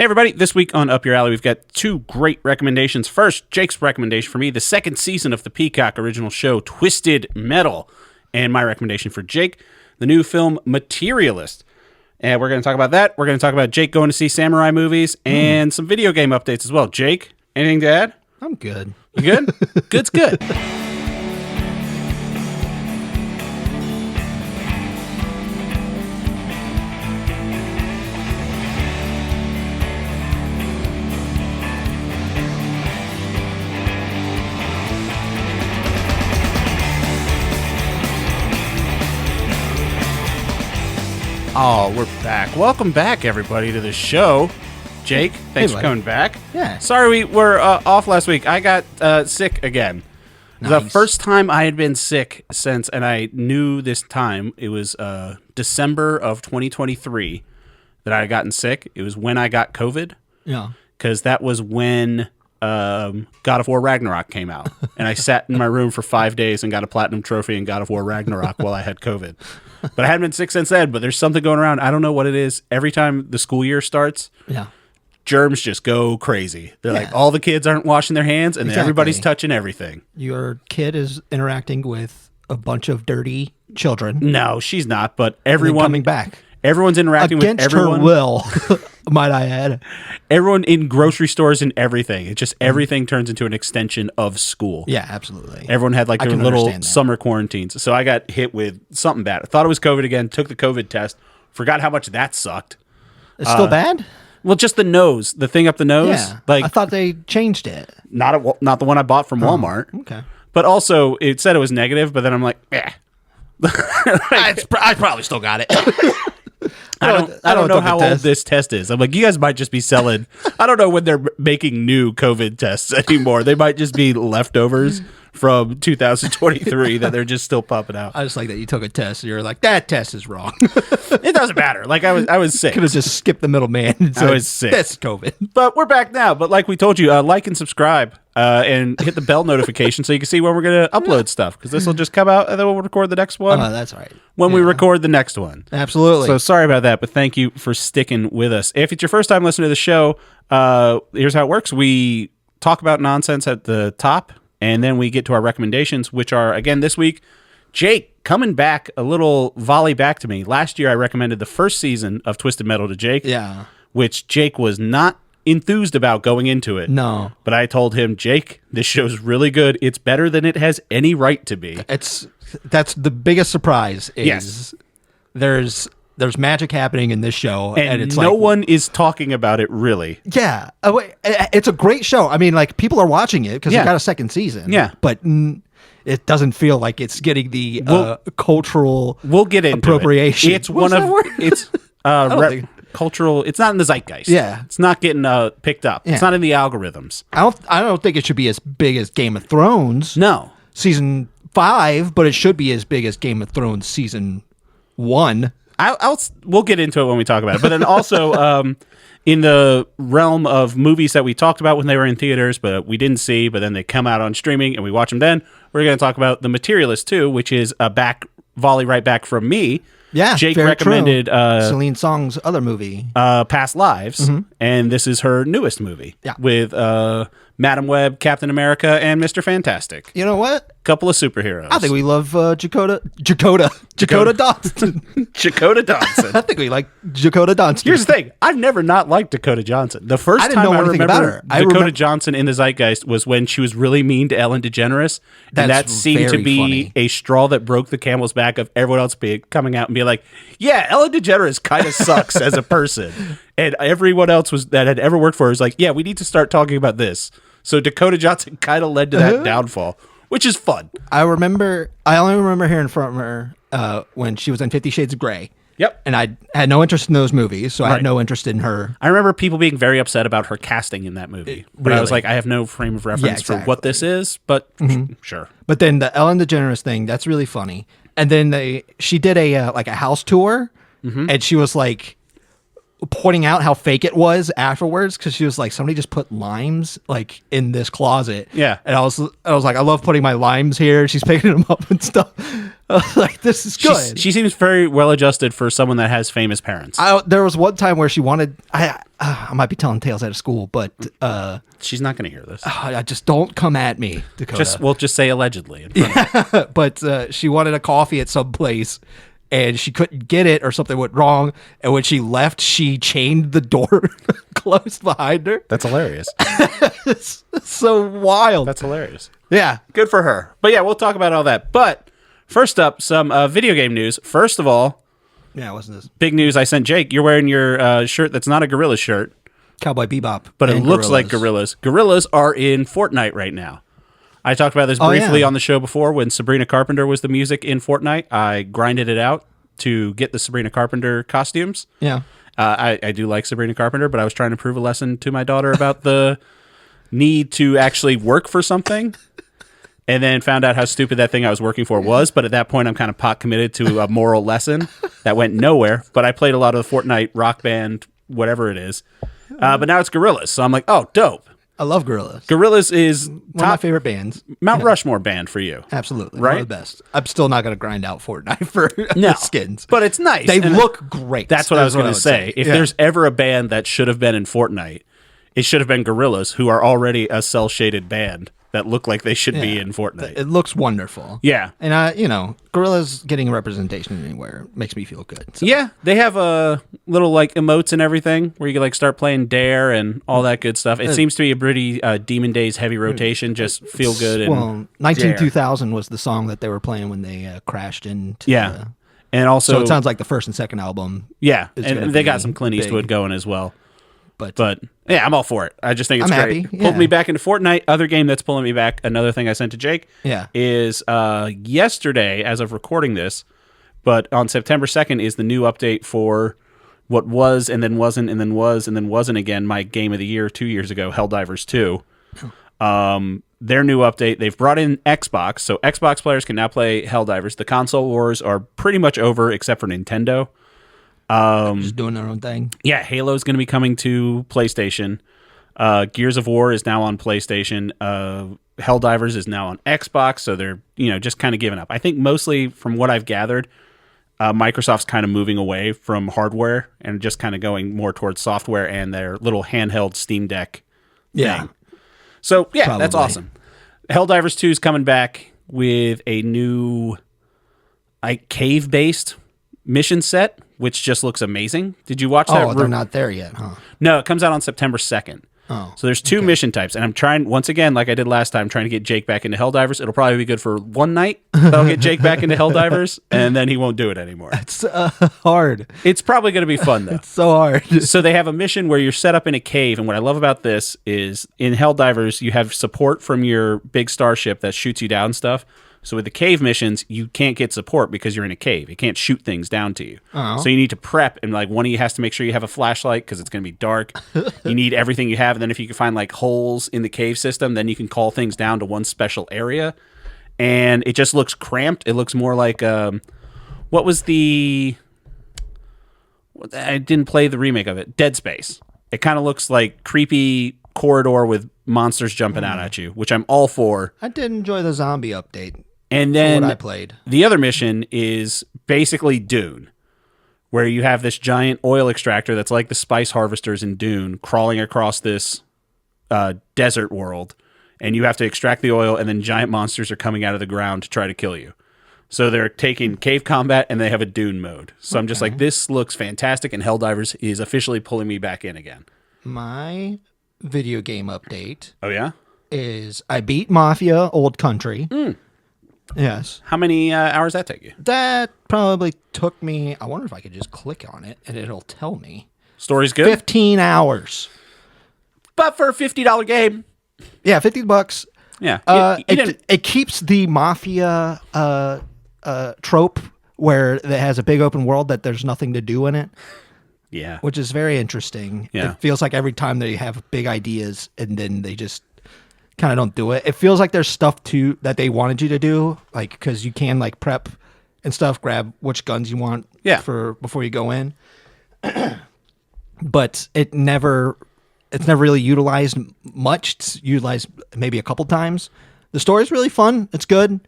everybody. This week on Up Your Alley, we've got two great recommendations. First, Jake's recommendation for me, the second season of the Peacock original show, Twisted Metal. And my recommendation for Jake, the new film Materialists. And we're going to talk about that. We're going to talk about Jake going to see samurai movies and some video game updates as well. Jake, anything to add? I'm good. You good? Good's good. Oh, we're back. Welcome back, everybody, to the show. Jake, thanks for coming back. Yeah. Sorry we were off last week. I got sick again. Nice. The first time I had been sick since, and I knew this time, it was December of 2023 that I had gotten sick. It was when I got COVID. Yeah. Because that was when God of War Ragnarok came out. And I sat in my room for 5 days and got a platinum trophy in God of War Ragnarok while I had COVID. But I haven't been sick since then, but there's something going around. I don't know what it is. Every time the school year starts, germs just go crazy. They're like, all the kids aren't washing their hands, and everybody's touching everything. Your kid is interacting with a bunch of dirty children. No, she's not, but everyone coming back. Everyone's interacting against with everyone. Her will, might I add. Everyone in grocery stores and everything. It just everything turns into an extension of school. Yeah, absolutely. Everyone had like their little summer quarantines. So I got hit with something bad. I thought it was COVID again, took the COVID test, forgot how much that sucked. It's still bad? Well, just the nose, the thing up the nose. Yeah, like I thought they changed it. Not the one I bought from Walmart. Okay. But also, it said it was negative, but then I'm like, I probably still got it. I don't know how old this test is. I'm like, you guys might just be selling. I don't know when they're making new COVID tests anymore. They might just be leftovers from 2023 that they're just still pumping out. I just like that you took a test and you're like, that test is wrong. It doesn't matter. Like I was sick. Could have just skipped the middleman. I was sick. That's COVID. But we're back now. But like we told you, like and subscribe and hit the bell notification so you can see when we're going to upload stuff. Because this will just come out and then we'll record the next one. Oh, that's right. When we record the next one. Absolutely. So sorry about that, but thank you for sticking with us. If it's your first time listening to the show, here's how it works. We talk about nonsense at the top, and then we get to our recommendations, which are, again, this week, Jake coming back a little volley back to me. Last year, I recommended the first season of Twisted Metal to Jake, which Jake was not enthused about going into it. No. But I told him, Jake, this show's really good. It's better than it has any right to be. That's the biggest surprise is there's magic happening in this show, and it's no one is talking about it, really. Yeah. It's a great show. I mean, like, people are watching it because it got a second season. Yeah. But it doesn't feel like it's getting the cultural appropriation. It's one of it's cultural. It's not in the zeitgeist. Yeah. It's not getting picked up. Yeah. It's not in the algorithms. I don't think it should be as big as Game of Thrones. No. Season 5, but it should be as big as Game of Thrones season 1. We'll get into it when we talk about it. But then also in the realm of movies that we talked about when they were in theaters, but we didn't see, but then they come out on streaming and we watch them then, we're going to talk about The Materialists too, which is a volley right back from me. Yeah, Jake recommended Celine Song's other movie, Past Lives, and this is her newest movie with Madam Web, Captain America, and Mr. Fantastic. You know what? Couple of superheroes. I think we love Dakota Johnson. Dakota Johnson. I think we like Dakota Johnson. Here's the thing. I've never not liked Dakota Johnson. The first time I remember Dakota Johnson in the zeitgeist was when she was really mean to Ellen DeGeneres. And that seemed to be a straw that broke the camel's back of everyone else coming out and being like, yeah, Ellen DeGeneres kind of sucks as a person. And everyone else that had ever worked for her was like, yeah, we need to start talking about this. So Dakota Johnson kind of led to that downfall, which is fun. I only remember hearing from her when she was in 50 Shades of Grey. Yep. And I had no interest in those movies, so I had no interest in her. I remember people being very upset about her casting in that movie. But I was like, I have no frame of reference for what this is, but sure. But then the Ellen DeGeneres thing, that's really funny. And then she did a house tour, and she was like pointing out how fake it was afterwards, because she was like, somebody just put limes like in this closet. Yeah. And I was like, I love putting my limes here. She's picking them up and stuff. I was like, this is good. She seems very well adjusted for someone that has famous parents. There was one time where she wanted, I might be telling tales out of school, but she's not going to hear this. I just don't come at me, Dakota. We'll just say allegedly. Yeah. But she wanted a coffee at some place, and she couldn't get it, or something went wrong. And when she left, she chained the door closed behind her. That's hilarious. It's so wild. That's hilarious. Yeah. Good for her. But yeah, we'll talk about all that. But first up, some video game news. First of all, yeah, wasn't this big news? I sent Jake. You're wearing your shirt that's not a Gorillaz shirt. Cowboy Bebop. But it looks like Gorillaz. Gorillaz are in Fortnite right now. I talked about this briefly on the show before when Sabrina Carpenter was the music in Fortnite. I grinded it out to get the Sabrina Carpenter costumes. Yeah. I do like Sabrina Carpenter, but I was trying to prove a lesson to my daughter about the need to actually work for something, and then found out how stupid that thing I was working for was. But at that point, I'm kind of pot committed to a moral lesson that went nowhere. But I played a lot of the Fortnite Rock Band, whatever it is. But now it's Gorillaz. So I'm like, oh, dope. I love Gorillaz. Gorillaz is one of my favorite bands. Mount Rushmore band for you. Absolutely. Right? One of the best. I'm still not going to grind out Fortnite for skins. But it's nice. They look great. That's what I was going to say. If there's ever a band that should have been in Fortnite, it should have been Gorillaz, who are already a cel-shaded band that look like they should be in Fortnite. It looks wonderful. Yeah. And Gorillaz getting representation anywhere makes me feel good. So. Yeah, they have a little like emotes and everything where you can like start playing Dare and all that good stuff. It seems to be a pretty Demon Days heavy rotation, just feel good. And 192000 was the song that they were playing when they crashed into. Yeah. And also, so it sounds like the first and second album. Yeah, and they got some Clint Eastwood going as well. But yeah, I'm all for it. I just think it's great. Happy. Yeah. Pulled me back into Fortnite. Other game that's pulling me back, another thing I sent to Jake, is yesterday, as of recording this, but on September 2nd is the new update for what was and then wasn't and then was and then wasn't again my game of the year 2 years ago, Helldivers 2. Their new update, they've brought in Xbox, so Xbox players can now play Helldivers. The console wars are pretty much over except for Nintendo. Just doing their own thing. Yeah, Halo's going to be coming to PlayStation. Gears of War is now on PlayStation. Helldivers is now on Xbox, so they're just kind of giving up. I think mostly from what I've gathered, Microsoft's kind of moving away from hardware and just kind of going more towards software and their little handheld Steam Deck thing. So yeah, that's awesome. Helldivers 2 is coming back with a new cave-based mission set, which just looks amazing. Did you watch that? Oh, they're not there yet, huh? No, it comes out on September 2nd. Oh, so there's two mission types, and I'm trying, once again, like I did last time, trying to get Jake back into Helldivers. It'll probably be good for one night. I'll get Jake back into Helldivers, and then he won't do it anymore. It's hard. It's probably going to be fun, though. It's so hard. So they have a mission where you're set up in a cave, and what I love about this is in Helldivers, you have support from your big starship that shoots you down stuff. So with the cave missions, you can't get support because you're in a cave. It can't shoot things down to you. Oh. So you need to prep, and like one of you has to make sure you have a flashlight because it's going to be dark. You need everything you have, and then if you can find like holes in the cave system, then you can call things down to one special area. And it just looks cramped. It looks more like what was the? I didn't play the remake of it. Dead Space. It kind of looks like creepy corridor with monsters jumping out at you, which I'm all for. I did enjoy the zombie update. And then what I played. The other mission is basically Dune, where you have this giant oil extractor that's like the spice harvesters in Dune crawling across this desert world, and you have to extract the oil, and then giant monsters are coming out of the ground to try to kill you. So they're taking cave combat, and they have a Dune mode. So I'm just like, this looks fantastic, and Helldivers is officially pulling me back in again. My video game update. Oh, yeah? Is I beat Mafia Old Country. Yes. How many hours that take you? That probably took me, I wonder if I could just click on it and it'll tell me. Story's good? 15 hours. But for a $50 game. Yeah, $50. Yeah. It keeps the Mafia trope where it has a big open world that there's nothing to do in it. Yeah. Which is very interesting. Yeah. It feels like every time they have big ideas and then they just kind of don't do it. It feels like there's stuff too that they wanted you to do, like because you can like prep and stuff, grab which guns you want for before you go in. but it's never really utilized much. It's utilized maybe a couple times. The story's really fun. It's good.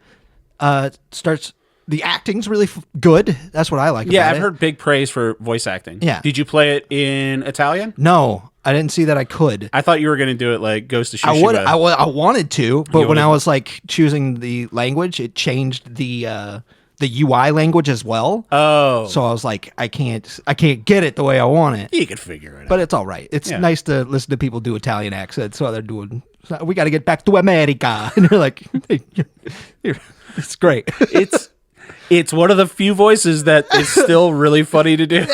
The acting's really good. That's what I like about it. Yeah, I've heard big praise for voice acting. Yeah. Did you play it in Italian? No, I didn't see that I could. I thought you were going to do it like Ghost of Tsushima. I wanted to, but when I was like choosing the language, it changed the UI language as well. Oh. So I was like, I can't get it the way I want it. You could figure it out. But it's all right. It's nice to listen to people do Italian accents while they're doing, we got to get back to America. And you're like, it's great. It's one of the few voices that is still really funny to do.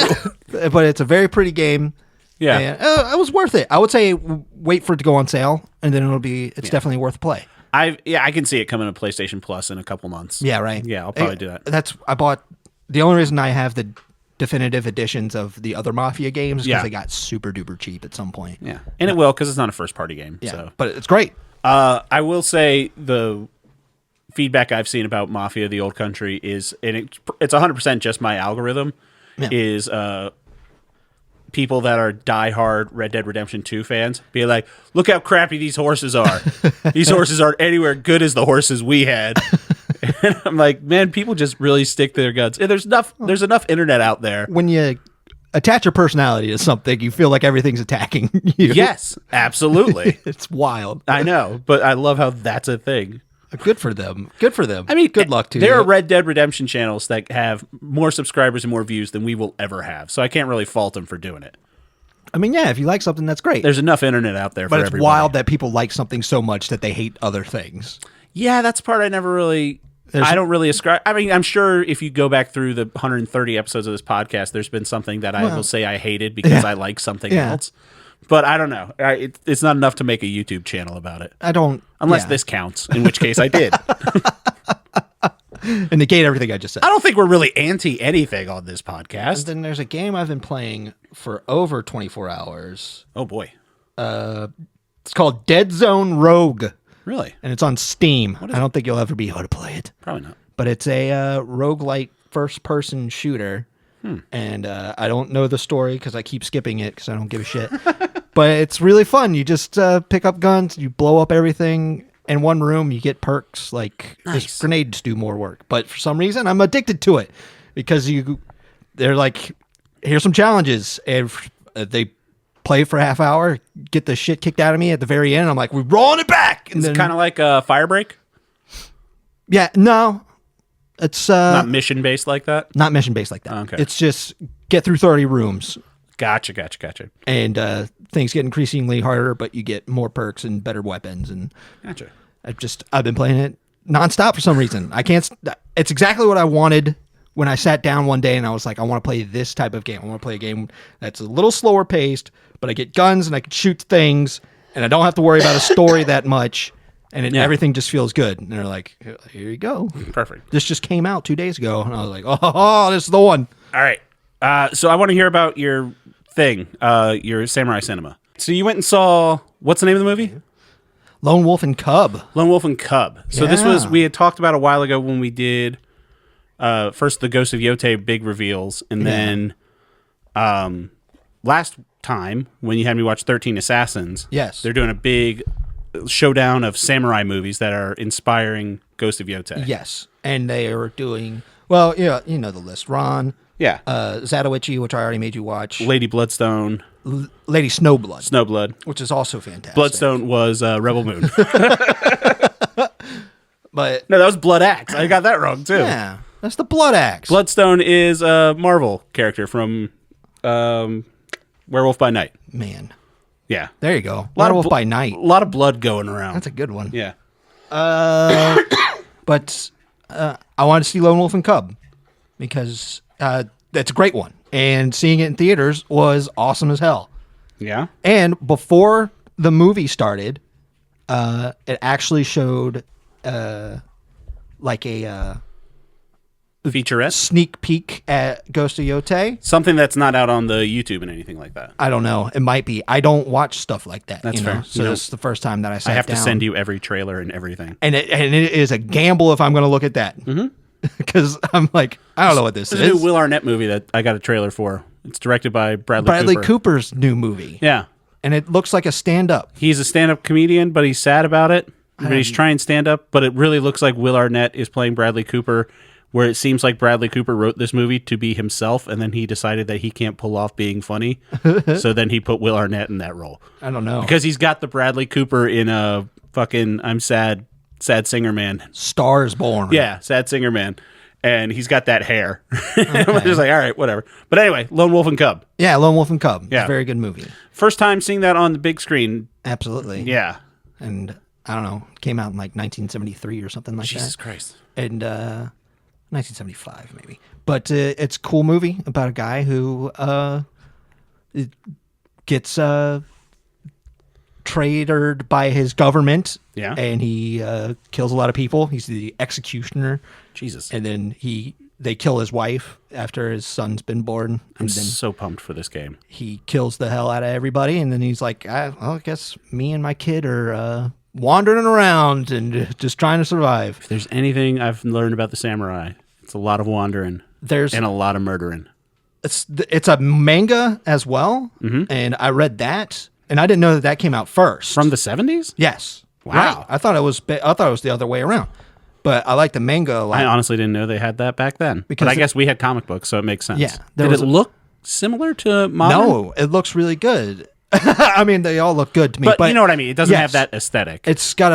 But it's a very pretty game. Yeah. And, it was worth it. I would say wait for it to go on sale, and then it's definitely worth play. I can see it coming to PlayStation Plus in a couple months. Yeah, right. Yeah, I'll probably do that. The only reason I have the definitive editions of the other Mafia games is because they got super duper cheap at some point. Yeah. And it will, because it's not a first party game. Yeah. So. But it's great. I will say the feedback I've seen about Mafia: The Old Country is, and it's 100% just my algorithm, is people that are diehard Red Dead Redemption 2 fans be like, look how crappy these horses are. These horses aren't anywhere good as the horses we had. And I'm like, man, people just really stick to their guns. And there's enough internet out there. When you attach your personality to something, you feel like everything's attacking you. Yes, absolutely. It's wild. I know, but I love how that's a thing. Good for them. Good for them. I mean, good luck to you. There are Red Dead Redemption channels that have more subscribers and more views than we will ever have, so I can't really fault them for doing it. I mean, yeah, if you like something, that's great. There's enough internet out there for everybody. But it's wild that people like something so much that they hate other things. Yeah, that's part I never really... I don't really ascribe... I mean, I'm sure if you go back through the 130 episodes of this podcast, there's been something that I will say I hated because I like something else. But I don't know. It's not enough to make a YouTube channel about it. I don't... Unless this counts, in which case I did. And negate everything I just said. I don't think we're really anti anything on this podcast. And then there's a game I've been playing for over 24 hours. Oh, boy. It's called Dead Zone Rogue. Really? And it's on Steam. I don't think you'll ever be able to play it. Probably not. But it's a roguelite first-person shooter. And I don't know the story because I keep skipping it because I don't give a shit. But it's really fun. You just pick up guns, you blow up everything in one room, you get perks. Like, Nice. Grenades do more work. But for some reason, I'm addicted to it because they're like, here's some challenges. And they play for a half hour, get the shit kicked out of me at the very end. I'm like, we're rolling it back. And it's kind of like a Firebreak? Yeah, no. It's not mission based like that. Not mission based like that. Okay. It's just get through 30 rooms. Gotcha. And things get increasingly harder, but you get more perks and better weapons. And gotcha. I've been playing it nonstop for some reason. It's exactly what I wanted when I sat down one day and I was like, I want to play this type of game. I want to play a game that's a little slower paced, but I get guns and I can shoot things, and I don't have to worry about a story that much. And everything just feels good. And they're like, here you go. Perfect. This just came out 2 days ago. And I was like, oh, this is the one. All right. So I want to hear about your thing, your Samurai Cinema. So you went and saw, what's the name of the movie? Lone Wolf and Cub. Lone Wolf and Cub. So this was, we had talked about a while ago when we did first the Ghost of Yotei big reveals. And then last time when you had me watch 13 Assassins. Yes. They're doing a big showdown of samurai movies that are inspiring Ghost of Yotei. Yes. And they are doing, well, yeah, you know the list. Ron. Yeah. Zatoichi, which I already made you watch. Lady Bloodstone. Lady Snowblood. Snowblood. Which is also fantastic. Bloodstone was Rebel Moon. But no, that was Blood Axe. I got that wrong, too. Yeah. That's the Blood Axe. Bloodstone is a Marvel character from Werewolf by Night. Man. Yeah. There you go. Werewolf by Night. A lot of blood going around. That's a good one. Yeah. But I wanted to see Lone Wolf and Cub because that's a great one. And seeing it in theaters was awesome as hell. Yeah. And before the movie started, it actually showed like a featurette sneak peek at Ghost of Yotei. Something that's not out on the YouTube and anything like that. I don't know. It might be. I don't watch stuff like that. That's fair. So this is the first time that I sat down. I have to send you every trailer and everything. And it is a gamble if I'm going to look at that. Mm-hmm. because I'm like, I don't know what this is. It's a new Will Arnett movie that I got a trailer for. It's directed by Bradley Cooper. Cooper's new movie. Yeah. And it looks like a stand-up. He's a stand-up comedian, but he's sad about it. But he's trying stand-up, but it really looks like Will Arnett is playing Bradley Cooper, where it seems like Bradley Cooper wrote this movie to be himself, and then he decided that he can't pull off being funny. So then he put Will Arnett in that role. I don't know. Because he's got the Bradley Cooper in a fucking I'm Sad Singer Man. Stars Born. Yeah, Sad Singer Man. And he's got that hair. We're just like, all right, whatever. But anyway, Lone Wolf and Cub. Yeah, Lone Wolf and Cub. Yeah. It's a very good movie. First time seeing that on the big screen. Absolutely. Yeah. And I don't know, it came out in like 1973 or something like Jesus that. Christ. And 1975 maybe. But it's a cool movie about a guy who gets tradered by his government. Yeah. And he kills a lot of people. He's the executioner. Jesus. And then they kill his wife after his son's been born. I'm And then so pumped for this game. he kills the hell out of everybody. And then he's like, I guess me and my kid are wandering around and just trying to survive. If there's anything I've learned about the samurai, it's a lot of wandering and a lot of murdering. It's a manga as well. Mm-hmm. And I read that. And I didn't know that came out first. From the 70s? Yes. Wow. Right. I thought it was the other way around. But I like the manga a lot. I honestly didn't know they had that back then. But I guess we had comic books, so it makes sense. Yeah. Did it look similar to modern? No, it looks really good. I mean, they all look good to me. But you know what I mean? It doesn't have that aesthetic. It's got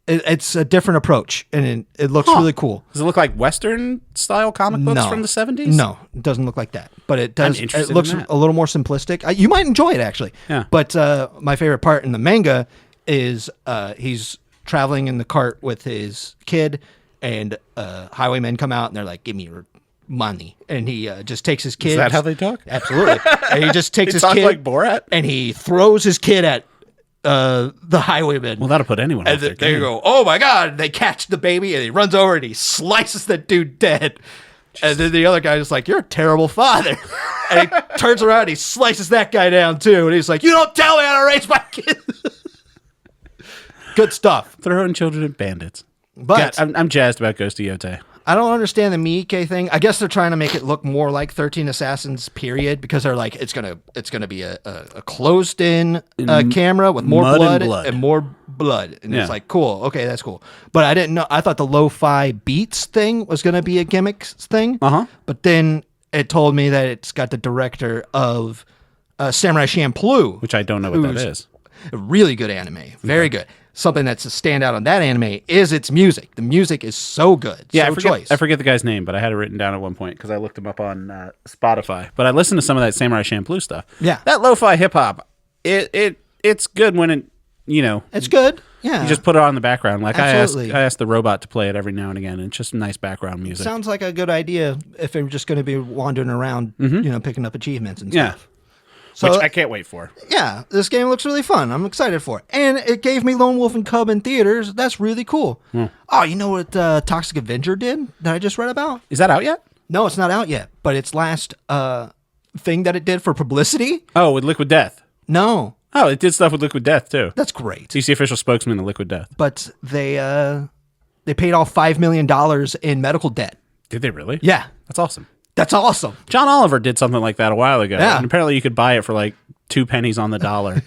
it's a different approach, and it looks really cool. Does it look like Western-style comic books from the 70s? No, it doesn't look like that. But it does. It looks in that. a little more simplistic. You might enjoy it, actually. Yeah. But my favorite part in the manga is he's traveling in the cart with his kid, and highwaymen come out, and they're like, give me your money. And he just takes his kid. Is that how they talk? Absolutely. And he just takes his kid. like Borat? And he throws his kid at the highwayman. Well, that'll put anyone off their They game. go, oh my God. They catch the baby, and he runs over, and he slices the dude dead. And then the other guy is like, you're a terrible father. And he turns around, and he slices that guy down too. And he's like, you don't tell me how to raise my kid. Good stuff. Throwing children at bandits. But God, I'm jazzed about Ghost of Yotei. I don't understand the Miike thing. I guess they're trying to make it look more like 13 Assassins, period, because they're like, it's gonna be a closed-in camera with more blood and more blood. And it's like, cool, okay, that's cool. But I didn't know. I thought the lo-fi beats thing was gonna be a gimmick thing. But then it told me that it's got the director of Samurai Champloo, Which I don't know what that is. a really good anime, very good. Something that's a standout on that anime is its music. The music is so good. Yeah, so I forget the guy's name, but I had it written down at one point because I looked him up on Spotify. But I listened to some of that Samurai Champloo stuff. Yeah. That lo-fi hip-hop, it's good when it, It's good. Yeah. you just put it on in the background. Like I Absolutely. asked the robot to play it every now and again. And it's just nice background music. Sounds like a good idea if they're just going to be wandering around, picking up achievements and Yeah. stuff. So, Which I can't wait for. yeah, this game looks really fun. I'm excited for it. And it gave me Lone Wolf and Cub in theaters. That's really cool. Oh, you know what Toxic Avenger did that I just read about? Is that out yet? No, it's not out yet. But its last thing that it did for publicity? Oh, with Liquid Death. No. Oh, it did stuff with Liquid Death, too. That's great. DC official spokesman of Liquid Death. But they paid off $5 million in medical debt. Did they really? Yeah. That's awesome. That's awesome. John Oliver did something like that a while ago. Yeah. And apparently you could buy it for like 2 pennies on the dollar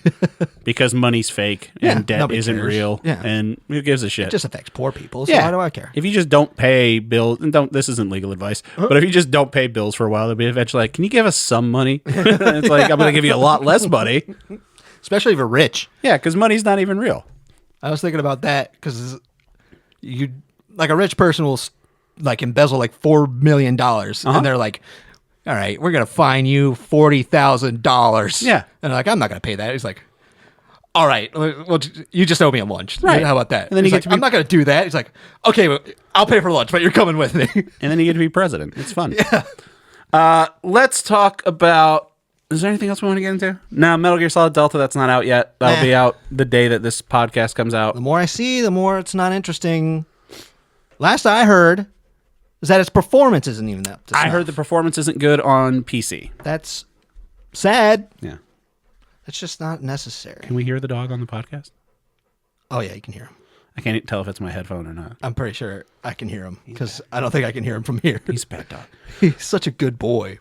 because money's fake and debt nobody isn't cares. real. Yeah. And who gives a shit? It just affects poor people, so why do I care? If you just don't pay bills, and this isn't legal advice, but if you just don't pay bills for a while, they'll be eventually like, can you give us some money? It's like, I'm going to give you a lot less money. Especially if you're rich. Yeah, because money's not even real. I was thinking about that because a rich person will embezzle like $4 million, and they're like, "All right, we're gonna fine you $40,000." Yeah, and I'm not gonna pay that. He's like, "All right, well, you just owe me a lunch. Right? How about that?" And then he's like, I'm not gonna do that. He's like, "Okay, well, I'll pay for lunch, but you're coming with me." And then you get to be president. It's fun. Yeah. Let's talk about. Is there anything else we want to get into? No, Metal Gear Solid Delta, that's not out yet. That'll be out the day that this podcast comes out. The more I see, the more it's not interesting. Last I heard is that its performance isn't even that. I heard the performance isn't good on PC. That's sad. Yeah. It's just not necessary. Can we hear the dog on the podcast? Oh, yeah, you can hear him. I can't tell if it's my headphone or not. I'm pretty sure I can hear him because I don't think I can hear him from here. He's a bad dog. He's such a good boy.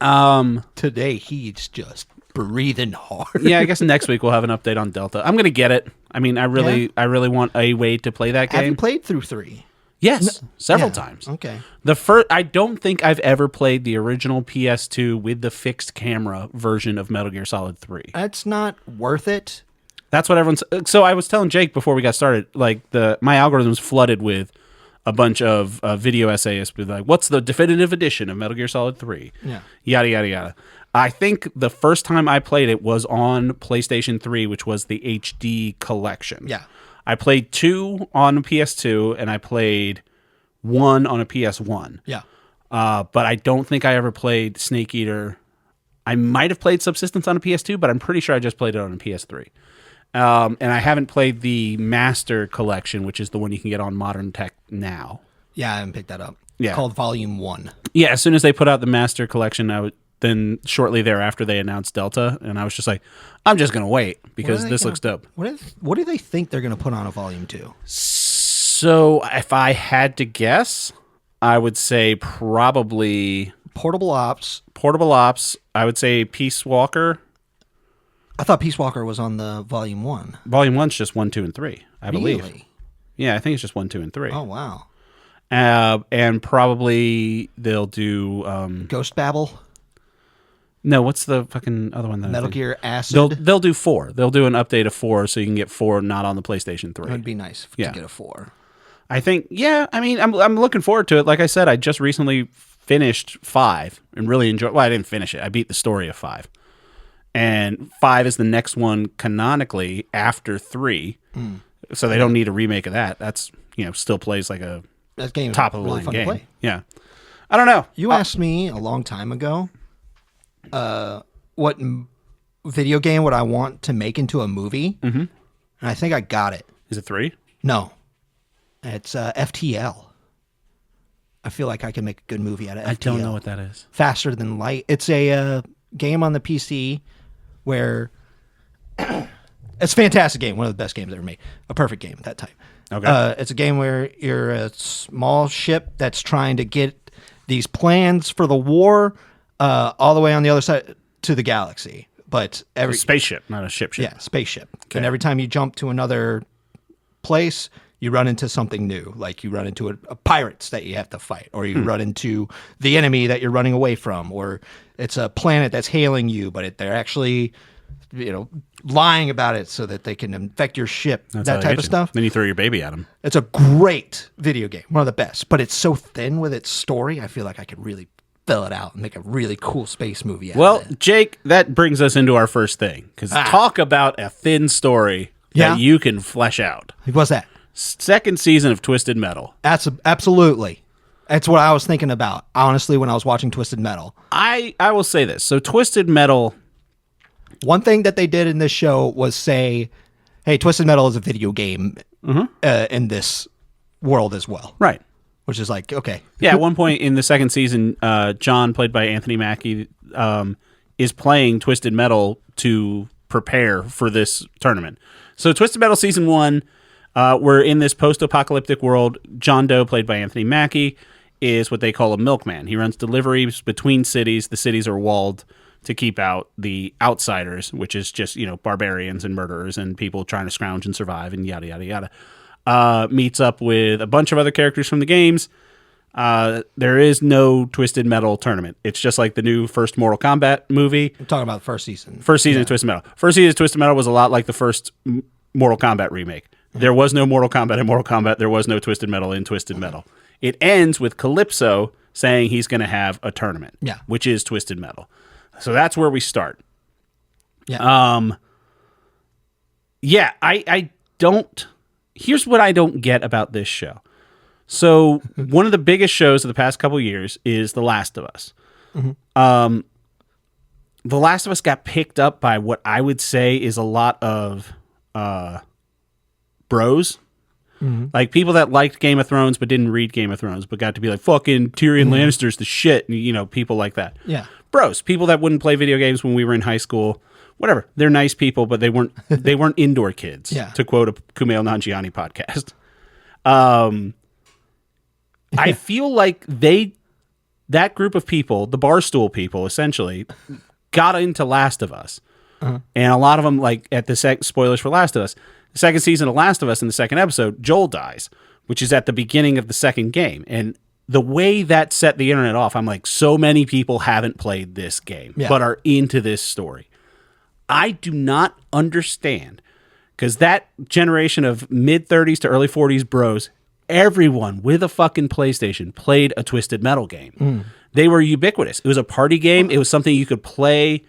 Today he's just breathing hard. Yeah, I guess next week we'll have an update on Delta. I'm gonna get it. I mean, I really want a way to play that game. Have you played through 3? Yes, several times. Okay. I don't think I've ever played the original PS2 with the fixed camera version of Metal Gear Solid 3. It's not worth it. That's what everyone's. So I was telling Jake before we got started, like my algorithm's flooded with a bunch of video essayists with like, what's the definitive edition of Metal Gear Solid 3? Yeah. Yada, yada, yada. I think the first time I played it was on PlayStation 3, which was the HD collection. Yeah. I played 2 on a PS2, and I played 1 on a PS1. Yeah. But I don't think I ever played Snake Eater. I might have played Subsistence on a PS2, but I'm pretty sure I just played it on a PS3. And I haven't played the Master Collection, which is the one you can get on modern tech now. Yeah, I haven't picked that up. Yeah. It's called Volume 1. Yeah, as soon as they put out the Master Collection, then shortly thereafter they announced Delta, and I was just like, I'm just going to wait because this looks dope. What do they think they're going to put on a Volume 2? So if I had to guess, I would say probably... Portable Ops. I would say Peace Walker. I thought Peace Walker was on the Volume 1. Volume 1's just 1, 2, and 3, I believe. Really? Yeah, I think it's just 1, 2, and 3. Oh, wow. And probably they'll do... Ghost Babel? No, what's the fucking other one? Metal Gear Acid? They'll do 4. They'll do an update of 4 so you can get 4 not on the PlayStation 3. It would be nice to get a 4. I think, yeah, I mean, I'm looking forward to it. Like I said, I just recently finished 5 and really enjoyed... Well, I didn't finish it. I beat the story of 5. And 5 is the next one canonically after 3. So they don't need a remake of that. That's, still plays like a top of the line game. Play. Yeah. I don't know. You asked me a long time ago what video game would I want to make into a movie? Mm-hmm. And I think I got it. Is it 3? No. It's FTL. I feel like I can make a good movie out of FTL. I don't know what that is. Faster Than Light. It's a game on the PC where it's a fantastic game. One of the best games ever made. A perfect game at that time. Okay. It's a game where you're a small ship that's trying to get these plans for the war all the way on the other side to the galaxy. But a spaceship, not a ship. Yeah, spaceship. Okay. And every time you jump to another place, you run into something new. Like you run into a pirates that you have to fight, or you run into the enemy that you're running away from, or it's a planet that's hailing you, but they're actually, lying about it so that they can infect your ship. That's that type of stuff. Then you throw your baby at them. It's a great video game, one of the best, but it's so thin with its story. I feel like I could really fill it out and make a really cool space movie out of it. Jake, that brings us into our first thing, because talk about a thin story that you can flesh out. What's that? Second season of Twisted Metal. Absolutely. That's what I was thinking about, honestly, when I was watching Twisted Metal. I will say this. So Twisted Metal... One thing that they did in this show was say, hey, Twisted Metal is a video game in this world as well. Right. Which is like, okay. Yeah, at one point in the second season, John, played by Anthony Mackie, is playing Twisted Metal to prepare for this tournament. So Twisted Metal Season 1... we're in this post-apocalyptic world. John Doe, played by Anthony Mackie, is what they call a milkman. He runs deliveries between cities. The cities are walled to keep out the outsiders, which is just, barbarians and murderers and people trying to scrounge and survive and yada, yada, yada. Meets up with a bunch of other characters from the games. There is no Twisted Metal tournament. It's just like the new first Mortal Kombat movie. I'm talking about the first season. First season of Twisted Metal. First season of Twisted Metal was a lot like the first Mortal Kombat remake. There was no Mortal Kombat in Mortal Kombat. There was no Twisted Metal in Twisted Metal. It ends with Calypso saying he's going to have a tournament, which is Twisted Metal. So that's where we start. Yeah. I don't... Here's what I don't get about this show. So one of the biggest shows of the past couple years is The Last of Us. Mm-hmm. The Last of Us got picked up by what I would say is a lot of... bros, like people that liked Game of Thrones but didn't read Game of Thrones but got to be like, fucking Tyrion Lannister's the shit, and, people like that. Yeah, bros, people that wouldn't play video games when we were in high school, whatever. They're nice people, but they weren't indoor kids. Yeah. To quote a Kumail Nanjiani podcast. I feel like that group of people, the Barstool people, essentially, got into Last of Us. And a lot of them, like, at the spoilers for Last of Us, the second season of Last of Us, in the second episode, Joel dies, which is at the beginning of the second game. And the way that set the internet off, I'm like, so many people haven't played this game, but are into this story. I do not understand, because that generation of mid-30s to early 40s bros, everyone with a fucking PlayStation played a Twisted Metal game. They were ubiquitous. It was a party game. It was something you could play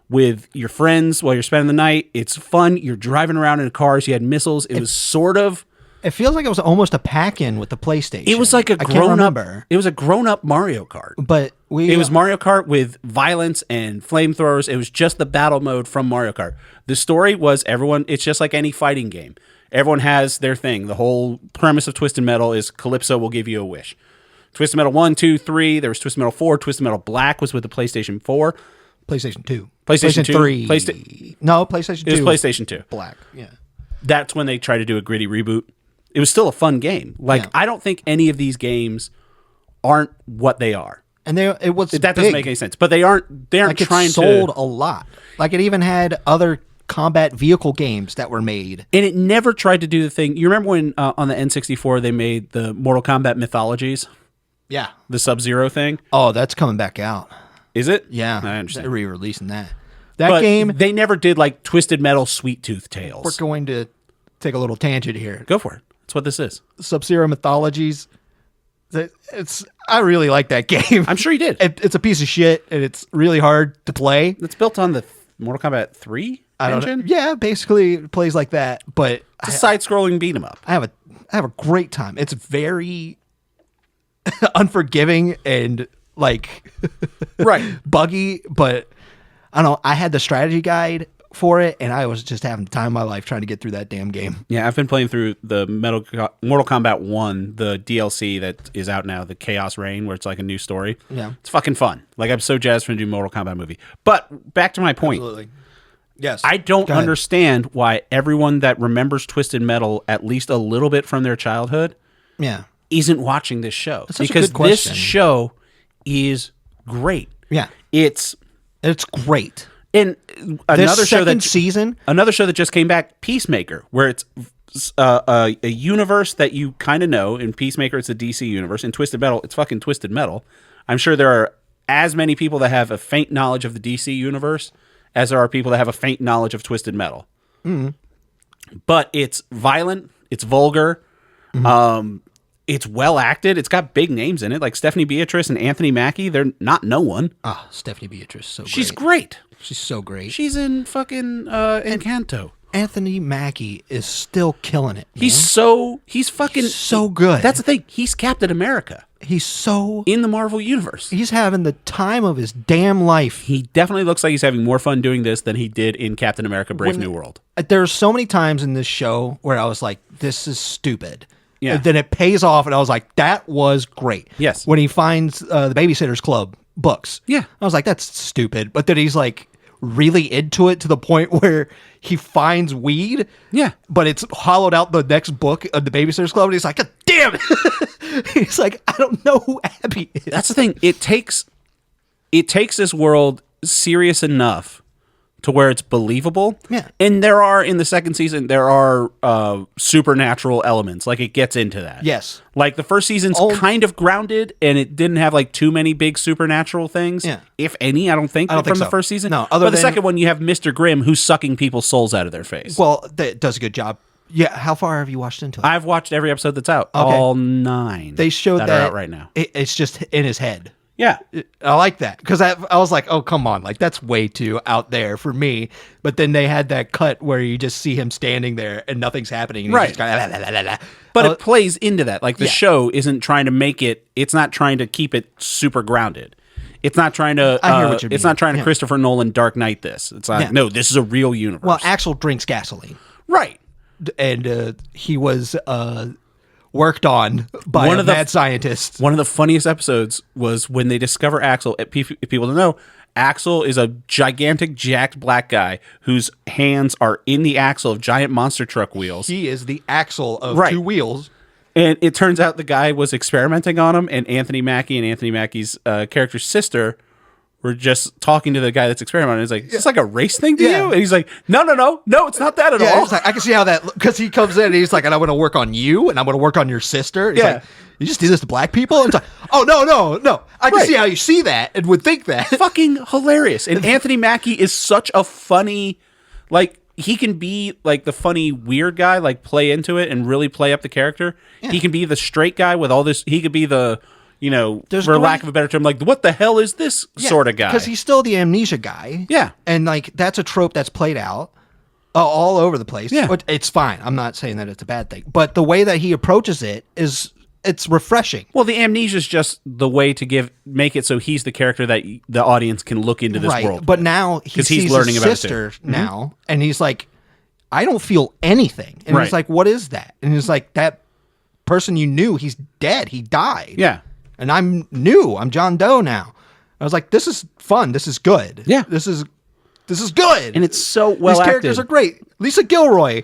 with your friends while you're spending the night. It's fun. You're driving around in cars. You had missiles. It was sort of... It feels like it was almost a pack-in with the PlayStation. It was like a grown-up... It was a grown-up Mario Kart. But it was Mario Kart with violence and flamethrowers. It was just the battle mode from Mario Kart. The story was everyone... It's just like any fighting game. Everyone has their thing. The whole premise of Twisted Metal is Calypso will give you a wish. Twisted Metal 1, 2, 3. There was Twisted Metal 4. Twisted Metal Black was with the PlayStation 4. PlayStation 2. PlayStation 2. 3. No, PlayStation 2. It was PlayStation 2. Black, yeah. That's when they tried to do a gritty reboot. It was still a fun game. Like, I don't think any of these games aren't what they are. And it was that doesn't make any sense. But they aren't like trying to... It sold a lot. Like, it even had other combat vehicle games that were made. And it never tried to do the thing... You remember when on the N64 they made the Mortal Kombat Mythologies? Yeah. The Sub-Zero thing? Oh, that's coming back out. Is it? Yeah. I understand. They're re-releasing that. But game... They never did, like, Twisted Metal Sweet Tooth Tales. We're going to take a little tangent here. Go for it. That's what this is. Sub-Zero Mythologies. I really like that game. I'm sure you did. It's a piece of shit, and it's really hard to play. It's built on the Mortal Kombat 3 engine? Yeah, basically it plays like that, but... It's a side-scrolling beat-em-up. I have a great time. It's very unforgiving and, like... right. buggy, but I don't know. I had the strategy guide for it, and I was just having the time of my life trying to get through that damn game. Yeah, I've been playing through the Mortal Kombat 1, the DLC that is out now, the Chaos Reign, where it's like a new story. Yeah. It's fucking fun. Like, I'm so jazzed for a new Mortal Kombat movie. But back to my point. Absolutely. Yes. I don't understand why everyone that remembers Twisted Metal at least a little bit from their childhood isn't watching this show. That's such a good question. This show is great. Yeah. It's great. And another show that just came back, Peacemaker, where it's a universe that you kind of know. In Peacemaker, it's a DC universe. In Twisted Metal, it's fucking Twisted Metal. I'm sure there are as many people that have a faint knowledge of the DC universe as there are people that have a faint knowledge of Twisted Metal. Mm-hmm. But it's violent, it's vulgar, it's well acted, it's got big names in it, like Stephanie Beatrice and Anthony Mackie. They're not no one. Ah, Stephanie Beatrice, so she's great. She's so great. She's in fucking Encanto. Anthony Mackie is still killing it. Man. He's so good. That's the thing. He's Captain America. He's so in the Marvel universe. He's having the time of his damn life. He definitely looks like he's having more fun doing this than he did in Captain America: Brave New World. There's so many times in this show where I was like, "This is stupid." Yeah. And then it pays off, and I was like, "That was great." Yes. When he finds the Babysitters Club books, yeah, I was like, "That's stupid," but then he's like really into it to the point where he finds weed. Yeah. But it's hollowed out the next book of the Babysitter's Club, and he's like, God damn it. He's like, I don't know who Abby is. That's the thing. It takes this world serious enough to where it's believable. Yeah. And there are, in the second season, there are supernatural elements. Like, it gets into that. Yes. Like, the first season's kind of grounded, and it didn't have, like, too many big supernatural things. Yeah. If any, I don't think from the first season. No, but the second one, you have Mr. Grimm, who's sucking people's souls out of their face. Well, that does a good job. Yeah, how far have you watched into it? I've watched every episode that's out. Okay. All 9. They showed that are out right now. It's just in his head. Yeah. I like that because I was like, oh, come on. Like, that's way too out there for me. But then they had that cut where you just see him standing there and nothing's happening. And right. He's just going, la, la, la, la. But it plays into that. Like, the show isn't trying to make it, it's not trying to keep it super grounded. It's not trying to, I hear what you mean. It's not trying to Christopher Nolan Dark Knight this. It's like, no, this is a real universe. Well, Axel drinks gasoline. Right. And he was worked on by a mad scientist. One of the funniest episodes was when they discover Axel. If people don't know, Axel is a gigantic, jacked black guy whose hands are in the axle of giant monster truck wheels. He is the axle of 2 wheels. And it turns out the guy was experimenting on him, and Anthony Mackie and Anthony Mackie's character's sister were just talking to the guy that's experimenting. He's like, is this like a race thing to you? And he's like, no, it's not that at all. Like, I can see how that, because he comes in and he's like, and I'm going to work on you, and I'm going to work on your sister. He's like, you just do this to black people? And it's like, oh, no. I can see how you see that and would think that. Fucking hilarious. And Anthony Mackie is such a funny, like, he can be like the funny weird guy, like play into it and really play up the character. Yeah. He can be the straight guy with all this. He could be the, for lack of a better term, like, what the hell is this sort of guy? Because he's still the amnesia guy. Yeah. And like, that's a trope that's played out all over the place. Yeah. It's fine. I'm not saying that it's a bad thing. But the way that he approaches it it's refreshing. Well, the amnesia is just the way to make it so he's the character that the audience can look into this world. But now he's learning his sister now, and he's like, I don't feel anything. And he's like, what is that? And he's like, that person you knew, he's dead. He died. Yeah. And I'm new. I'm John Doe now. I was like, this is fun. This is good. Yeah. This is good. And it's so well acted. These characters are great. Lisa Gilroy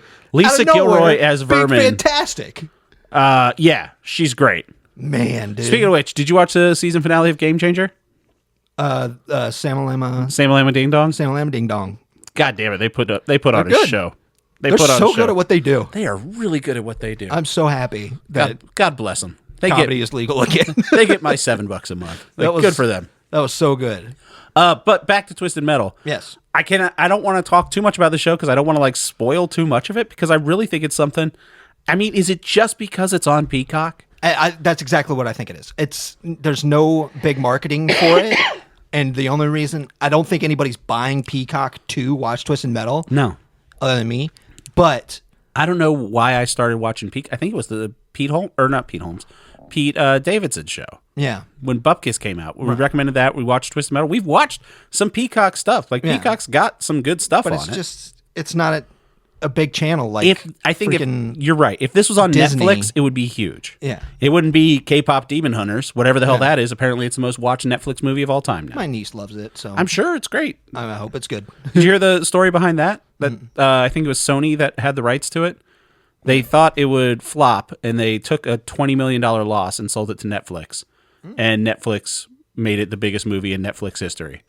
as Vermin. Fantastic. Yeah, she's great. Man, dude. Speaking of which, did you watch the season finale of Game Changer? Samalama Ding Dong? Samalama Ding Dong. God damn it, they put on a show. They're so good at what they do. They are really good at what they do. I'm so happy that God bless them. Comedy is legal again. They get my $7 a month. Good for them. That was so good. But back to Twisted Metal. Yes. I don't want to talk too much about the show because I don't want to like spoil too much of it because I really think it's something. I mean, is it just because it's on Peacock? That's exactly what I think it is. There's no big marketing for it. And the only reason, I don't think anybody's buying Peacock to watch Twisted Metal. No. Other than me. But I don't know why I started watching Peacock. I think it was the Pete Davidson show. Yeah. When Bupkis came out. We recommended that. We watched Twisted Metal. We've watched some Peacock stuff. Like, Peacock's got some good stuff on it. But it's not a big channel like you're right. If this was on Disney. Netflix, it would be huge. Yeah. It wouldn't be K-pop Demon Hunters, whatever the hell that is. Apparently, it's the most watched Netflix movie of all time now. My niece loves it, so I'm sure it's great. I hope it's good. Did you hear the story behind that? That I think it was Sony that had the rights to it. They thought it would flop, and they took a $20 million loss and sold it to Netflix. And Netflix made it the biggest movie in Netflix history.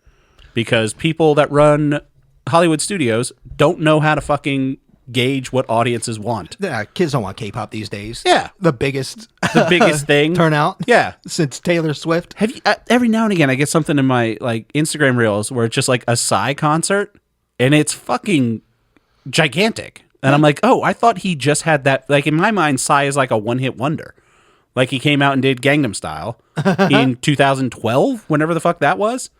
Because people that run Hollywood studios don't know how to fucking gauge what audiences want. Yeah, kids don't want K-pop these days. Yeah. The biggest thing. Turnout. Yeah. Since Taylor Swift. Have you, every now and again, I get something in my like Instagram reels where it's just like a Psy concert, and it's fucking gigantic. And I'm like, oh, I thought he just had that. Like, in my mind, Psy is like a one-hit wonder. Like, he came out and did Gangnam Style in 2012, whenever the fuck that was.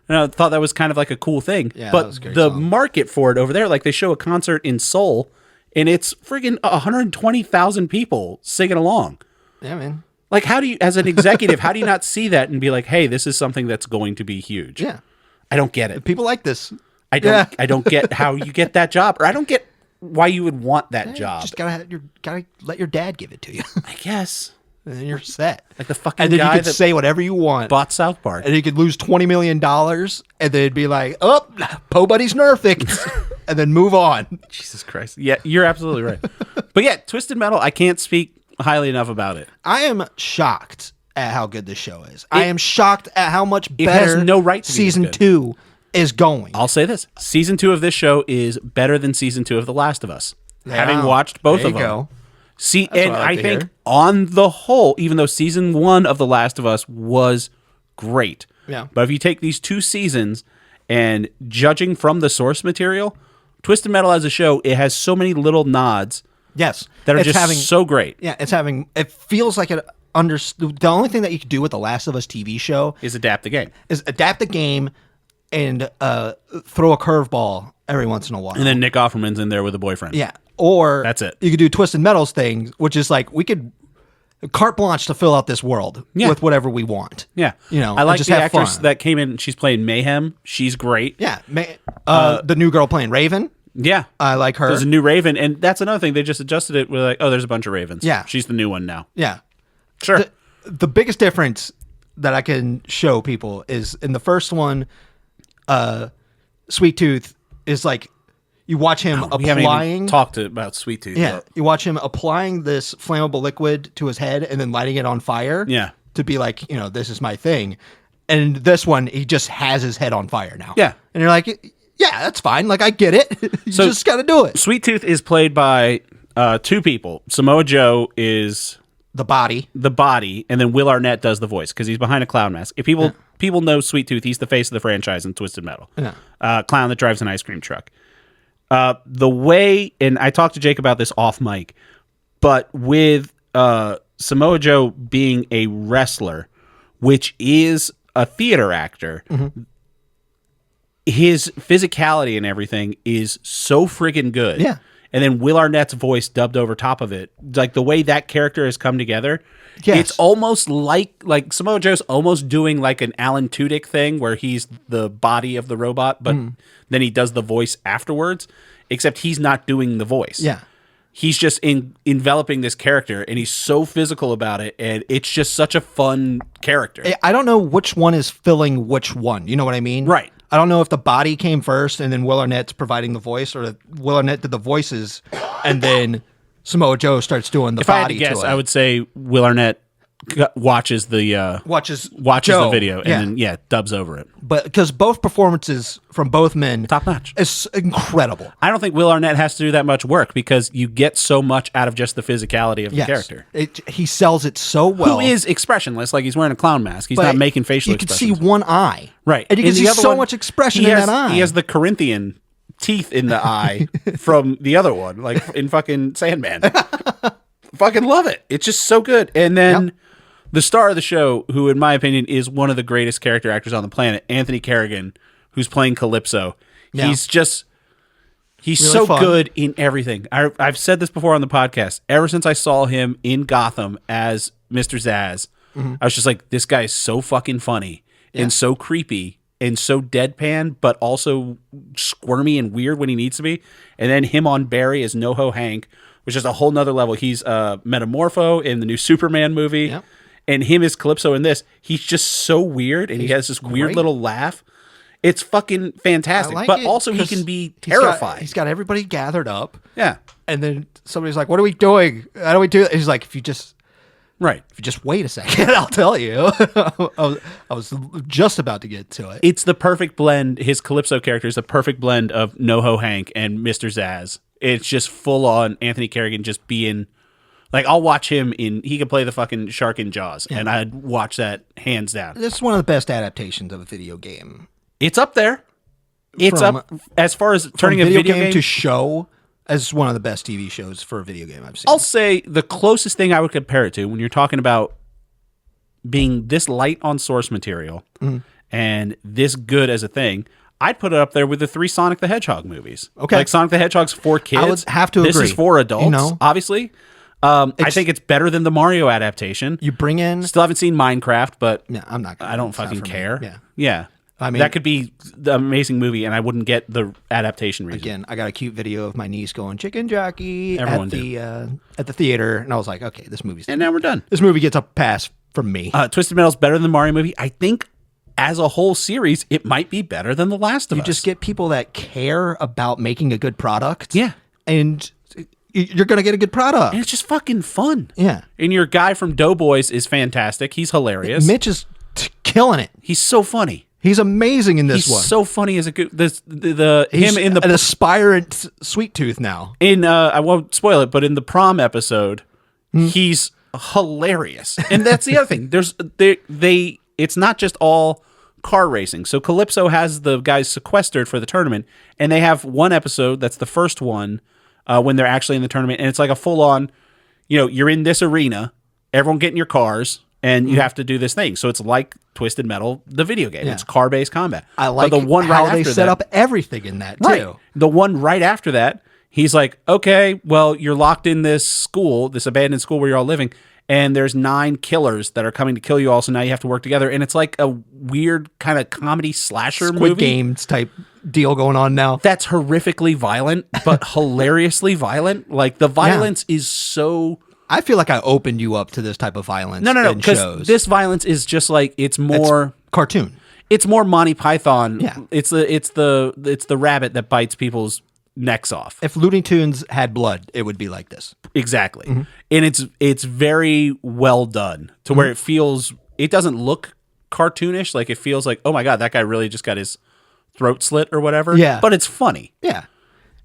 And I thought that was kind of like a cool thing. Yeah, but the market for it over there, like, they show a concert in Seoul, and it's friggin' 120,000 people singing along. Yeah, man. Like, how do you, as an executive, how do you not see that and be like, hey, this is something that's going to be huge? Yeah. I don't get it. People like this. I don't get how you get that job, or I don't get why you would want that job. Just gotta let your dad give it to you. I guess. And then you're set. Like the fucking and then guy you could say whatever you want. Bought South Park. And you could lose $20 million, and then it'd be like, oh, Po Buddy's Nerfing, and then move on. Jesus Christ. Yeah, you're absolutely right. But yeah, Twisted Metal, I can't speak highly enough about it. I am shocked at how good this show is. I am shocked at how much better has no right to season 2 is going. I'll say this. Season 2 of this show is better than season 2 of The Last of Us. Having watched both of them. Go. See, and I think on the whole, even though season 1 of The Last of Us was great, but if you take these 2 seasons and judging from the source material, Twisted Metal as a show, it has so many little nods, that are just so great. Yeah, it feels like it. The only thing that you could do with The Last of Us TV show is adapt the game, and throw a curveball every once in a while, and then Nick Offerman's in there with a boyfriend. Yeah. Or that's it. You could do Twisted Metal's thing, which is like we could carte blanche to fill out this world with whatever we want. Yeah, I like the actress that came in. She's playing Mayhem. She's great. Yeah, the new girl playing Raven. Yeah, I like her. There's a new Raven, and that's another thing. They just adjusted it. We're like, oh, there's a bunch of Ravens. Yeah, she's the new one now. Yeah, sure. The biggest difference that I can show people is in the first one, Sweet Tooth is like, You watch him We haven't even applying. talked about Sweet Tooth. Yeah, But, you watch him applying this flammable liquid to his head and then lighting it on fire. yeah. To be like, this is my thing. And this one, he just has his head on fire now. Yeah. And you're like, yeah, that's fine. Like, I get it. You just got to do it. Sweet Tooth is played by two people. Samoa Joe is The body, and then Will Arnett does the voice because he's behind a clown mask. If people know Sweet Tooth, he's the face of the franchise in Twisted Metal. Yeah. Clown that drives an ice cream truck. The way, and I talked to Jake about this off mic, but with Samoa Joe being a wrestler, which is a theater actor, his physicality and everything is so friggin' good. Yeah. And then Will Arnett's voice dubbed over top of it, like the way that character has come together. Yes. It's almost like Samoa Joe's almost doing like an Alan Tudyk thing where he's the body of the robot, but then he does the voice afterwards, except he's not doing the voice. Yeah. He's just enveloping this character, and he's so physical about it, and it's just such a fun character. I don't know which one is filling which one. You know what I mean? Right. I don't know if the body came first and then Will Arnett's providing the voice, or Will Arnett did the voices and then Samoa Joe starts doing the If I had body to guess, to it. I would say Will Arnett watches the watches the video and then dubs over it. But because both performances from both men Top notch. is incredible. I don't think Will Arnett has to do that much work because you get so much out of just the physicality of the character. He sells it so well. Who is expressionless, like he's wearing a clown mask. He's not making facial expressions. You can see one eye. Right. And you can In see the other so one, much expression he in has- that eye. He has the Corinthian teeth in the eye from the other one, like in fucking Sandman. Fucking love it. It's just so good. And then the star of the show, who in my opinion is one of the greatest character actors on the planet, Anthony Carrigan, who's playing Calypso. Yeah. He's Really so fun. good in everything. I've said this before on the podcast. Ever since I saw him in Gotham as Mr. Zaz, I was just like, this guy is so fucking funny and so creepy and so deadpan, but also squirmy and weird when he needs to be. And then him on Barry as NoHo Hank, which is a whole nother level. He's Metamorpho in the new Superman movie. Yep. And him as Calypso in this. He's just so weird, and he has this weird great. little laugh. It's fucking fantastic. like But it also he 'cause can be terrifying. He's got everybody gathered up. Yeah. And then somebody's like, what are we doing? How do we do it? He's like, if you just wait a second, I'll tell you. I was just about to get to it. It's the perfect blend. His Calypso character is the perfect blend of NoHo Hank and Mr. Zaz. It's just full on Anthony Carrigan just being like, I'll watch him he could play the fucking shark in Jaws, and I'd watch that hands down. This is one of the best adaptations of a video game. It's up there. It's up as far as turning a video game to show as one of the best TV shows for a video game I've seen. I'll say the closest thing I would compare it to when you're talking about being this light on source material and this good as a thing, I'd put it up there with the 3 Sonic the Hedgehog movies. Okay. Like Sonic the Hedgehog's for kids. I would have to This agree. is for adults, obviously. I think it's better than the Mario adaptation. You bring in... Still haven't seen Minecraft, but No, I'm not. I don't it's not fucking for me. care. Yeah. I mean, that could be the amazing movie, and I wouldn't get the adaptation reason. Again, I got a cute video of my niece going chicken jockey Everyone at the theater, and I was like, okay, this movie's... And now we're done. This movie gets a pass from me. Twisted Metal's better than the Mario movie. I think as a whole series, it might be better than The Last of Us. You just get people that care about making a good product. Yeah. And you're going to get a good product. And it's just fucking fun. Yeah. And your guy from Doughboys is fantastic. He's hilarious. Mitch is killing it. He's so funny. He's amazing in this He's one. so funny as a good He's him in the an aspirant sweet tooth now. I won't spoil it, but in the prom episode, he's hilarious. And that's the other thing. It's not just all car racing. So Calypso has the guys sequestered for the tournament, and they have one episode that's the first one when they're actually in the tournament, and it's like a full on, you're in this arena, everyone get in your cars, and you have to do this thing. So it's like Twisted Metal, the video game. Yeah. It's car-based combat. I like but the one how right they after set that, up everything in that, right. too. The one right after that, he's like, okay, well, you're locked in this school, this abandoned school where you're all living, and there's 9 killers that are coming to kill you all, so now you have to work together. And it's like a weird kind of comedy slasher Squid movie. Games type deal going on now. That's horrifically violent, but hilariously violent. Like, the violence is so... I feel like I opened you up to this type of violence. No, because because this violence is just like, it's more... cartoon. It's more Monty Python. Yeah. It's the rabbit that bites people's necks off. If Looney Tunes had blood, it would be like this. Exactly. Mm-hmm. And it's very well done to where it doesn't look cartoonish. Like it feels like, oh my God, that guy really just got his throat slit or whatever. Yeah. But it's funny. Yeah.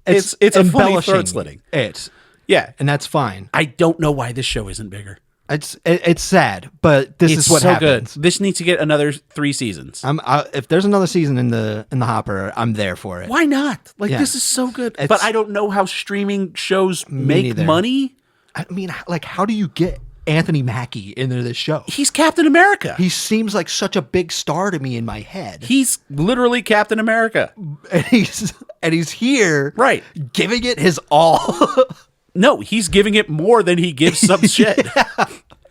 It's a funny throat slitting. Yeah. And that's fine. I don't know why this show isn't bigger. It's sad, but this is what happens. Good. This needs to get another 3 seasons. If there's another season in the hopper, I'm there for it. Why not? This is so good. But I don't know how streaming shows make money. I mean, like, how do you get Anthony Mackie into this show? He's Captain America. He seems like such a big star to me in my head. He's literally Captain America, and he's here, right, giving it his all. No, he's giving it more than he gives some shit. Yeah.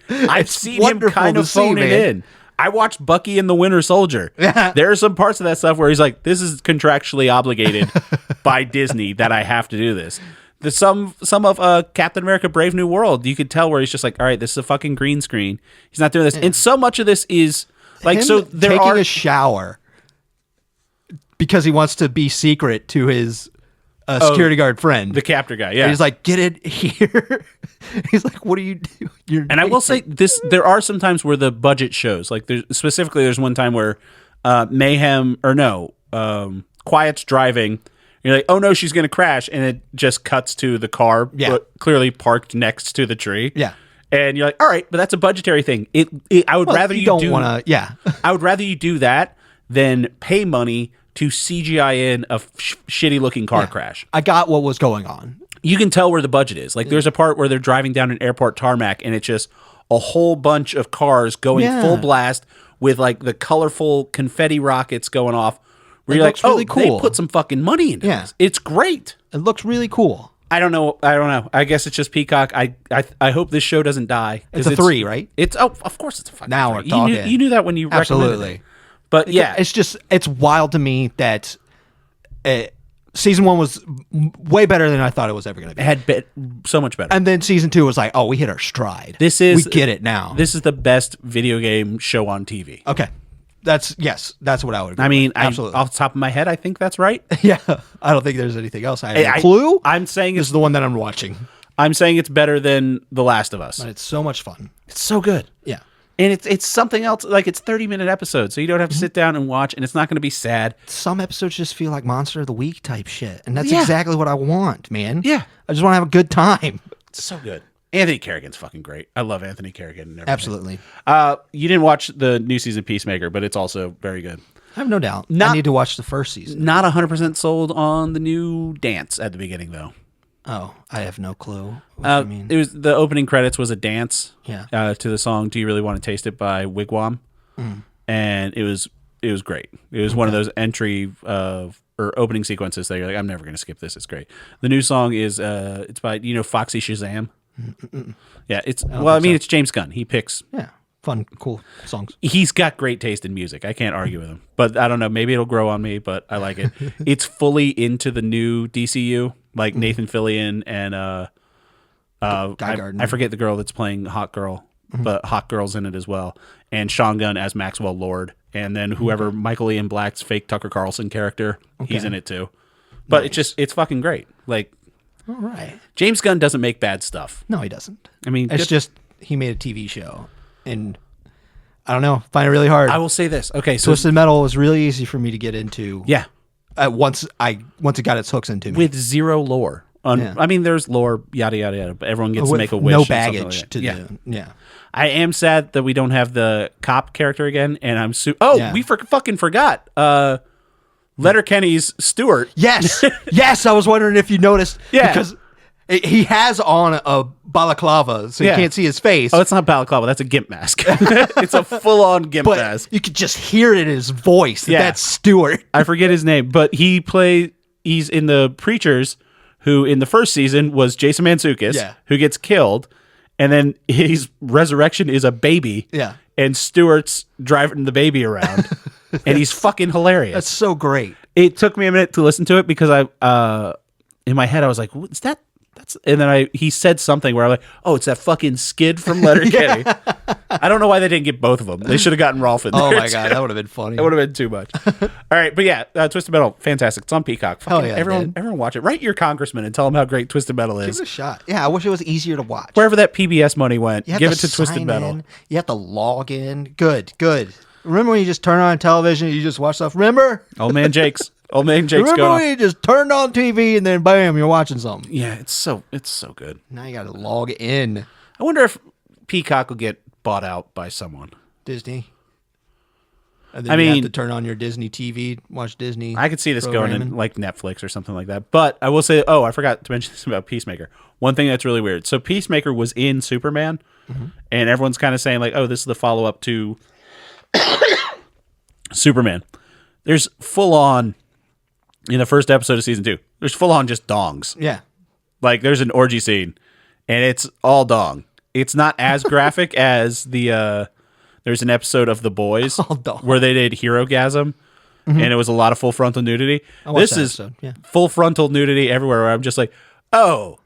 I've seen him kind of phone it in. I watched Bucky and the Winter Soldier. There are some parts of that stuff where he's like, this is contractually obligated by Disney that I have to do this. Some of Captain America Brave New World, you could tell where he's just like, all right, this is a fucking green screen. He's not doing this. Yeah. And so much of this is like, him so there taking a shower because he wants to be secret to his security guard friend, the captor guy. Yeah, and he's like, get it here. He's like, what are you doing? And I will say this: there are some times where the budget shows. Like, there's one time where Quiet's driving. You're like, oh no, she's gonna crash, and it just cuts to the car, but clearly parked next to the tree. Yeah. And you're like, all right, but that's a budgetary thing. I would rather you don't want to. Yeah, I would rather you do that than pay money to CGI in a shitty looking car crash. I got what was going on. You can tell where the budget is. Like there's a part where they're driving down an airport tarmac and it's just a whole bunch of cars going full blast with like the colorful confetti rockets going off. Where you're like, really cool. They put some fucking money into this. It's great. It looks really cool. I don't know. I guess it's just Peacock. I hope this show doesn't die. It's a 3, right? Of course it's a fucking now 3. We're talking. You knew that when you recommended it. But it's wild to me that season 1 was way better than I thought it was ever going to be. It had so much better. And then season 2 was like, oh, we hit our stride. We get it now. This is the best video game show on TV. Okay. That's what I would agree. I mean, absolutely. Off the top of my head, I think that's right. Yeah. I don't think there's anything else. I have a clue. I'm saying this is the one that I'm watching. I'm saying it's better than The Last of Us. But it's so much fun. It's so good. Yeah. And it's something else, like it's 30-minute episodes, so you don't have to sit down and watch, and it's not going to be sad. Some episodes just feel like Monster of the Week type shit, and that's exactly what I want, man. Yeah. I just want to have a good time. It's so good. Anthony Carrigan's fucking great. I love Anthony Carrigan and everything. Absolutely. You didn't watch the new season Peacemaker, but it's also very good. I have no doubt. I need to watch the first season. Not 100% sold on the new dance at the beginning, though. Oh, I have no clue what you mean. It was the opening credits was a dance to the song "Do You Really Want to Taste It" by Wigwam, and it was great. It was one of those entry or opening sequences that you're like, I'm never going to skip this. It's great. The new song is it's by Foxy Shazam. Yeah, it's James Gunn. He picks fun, cool songs. He's got great taste in music. I can't argue with him, but I don't know. Maybe it'll grow on me, but I like it. It's fully into the new DCU. Like Nathan Fillion and I forget the girl that's playing Hawk Girl, but Hawk Girl's in it as well. And Sean Gunn as Maxwell Lord. And then whoever Michael Ian Black's fake Tucker Carlson character, he's in it too. But it's fucking great. Like, all right. James Gunn doesn't make bad stuff. No, he doesn't. I mean, it's just he made a TV show, and I don't know, find it really hard. I will say this. Okay, so Twisted Metal was really easy for me to get into. Yeah. Once it got its hooks into me with zero lore. I mean, there's lore, yada yada yada, but everyone gets to make a wish. No baggage like to I am sad that we don't have the cop character again, and I'm we fucking forgot. Letterkenny's Stewart. Yes, yes. I was wondering if you noticed. Yeah, because he has on a balaclava, so you can't see his face. Oh, it's not balaclava. That's a gimp mask. It's a full-on gimp mask. You could just hear it in his voice. That's Stewart. I forget his name, but he's in the Preachers, who in the first season was Jason Mantzoukas, who gets killed, and then his resurrection is a baby. Yeah. And Stewart's driving the baby around, and he's fucking hilarious. That's so great. It took me a minute to listen to it because in my head I was like, "Is that And then he said something where I'm like, oh, it's that fucking Skid from Letterkenny. I don't know why they didn't get both of them. They should have gotten Rolf in there. Oh my God, that would have been funny. That would have been too much. All right, but yeah, Twisted Metal, fantastic. It's on Peacock. Fucking yeah, everyone watch it. Write your congressman and tell him how great Twisted Metal is. Give it a shot. Yeah, I wish it was easier to watch. Wherever that PBS money went, give it to Twisted Metal. You have to log in. Good. Remember when you just turn on television and you just watch stuff? Remember? Old man Jake's Remember when you just turned on TV and then bam, you're watching something? Yeah, it's so good. Now you got to log in. I wonder if Peacock will get bought out by someone. Disney. And then you have to turn on your Disney TV, watch Disney. I could see this going in like Netflix or something like that. But I will say, I forgot to mention this about Peacemaker. One thing that's really weird. So Peacemaker was in Superman, and everyone's kind of saying like, oh, this is the follow-up to Superman. There's full on, in the first episode of season 2, there's full on just dongs. Yeah. Like there's an orgy scene, and it's all dong. It's not as graphic as there's an episode of The Boys where they did Hero-gasm, and it was a lot of full frontal nudity. This is full frontal nudity everywhere, where I'm just like, oh,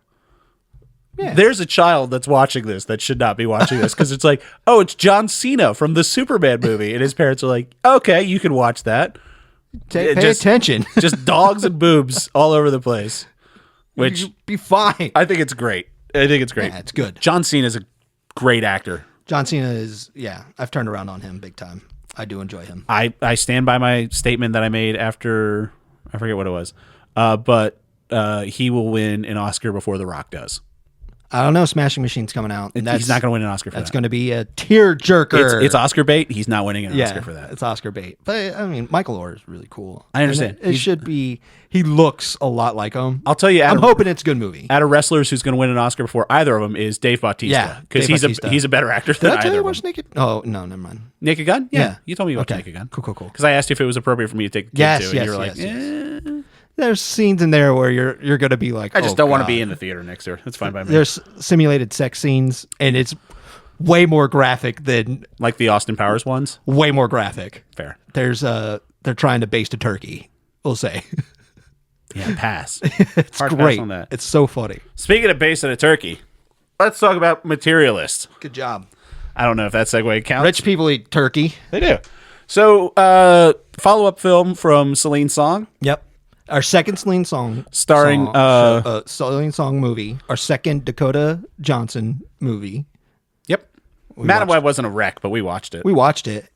there's a child that's watching this that should not be watching this, because it's like, oh, it's John Cena from the Superman movie, and his parents are like, okay, you can watch that. Pay attention. Just dogs and boobs all over the place, which you'll be fine. I think it's great. Yeah, it's good. John Cena is a great actor. John Cena is, I've turned around on him big time. I do enjoy him. I stand by my statement that I made after, I forget what it was, but he will win an Oscar before The Rock does. I don't know. Smashing Machine's coming out. He's not going to win an Oscar for that. That's going to be a tearjerker. It's Oscar bait. He's not winning an Oscar for that. It's Oscar bait. But, I mean, Michael Orr is really cool. I understand. It should be. He looks a lot like him. I'll tell you. I'm hoping it's a good movie. Out of wrestlers who's going to win an Oscar before either of them is Dave Bautista. Yeah. Because he's a better actor than either of them. Did I tell you watch Naked? Oh, no, never mind. Naked Gun? Yeah. You told me about Naked Gun. Cool. Because I asked you if it was appropriate for me to take the kid to, and you were like, There's scenes in there where you're going to be like, I just don't want to be in the theater next year. That's fine by me. There's simulated sex scenes, and it's way more graphic than like the Austin Powers ones. Way more graphic. Fair. They're trying to baste a turkey, we'll say. Yeah, pass. It's hard great. Pass on that. It's so funny. Speaking of basting a turkey, let's talk about Materialists. Good job. I don't know if that segue counts. Rich people eat turkey. They do. So, follow-up film from Celine Song. Yep. Our second Celine Song starring Celine Song movie. Our second Dakota Johnson movie. Yep. Matt and I wasn't a wreck, but we watched it. We watched it.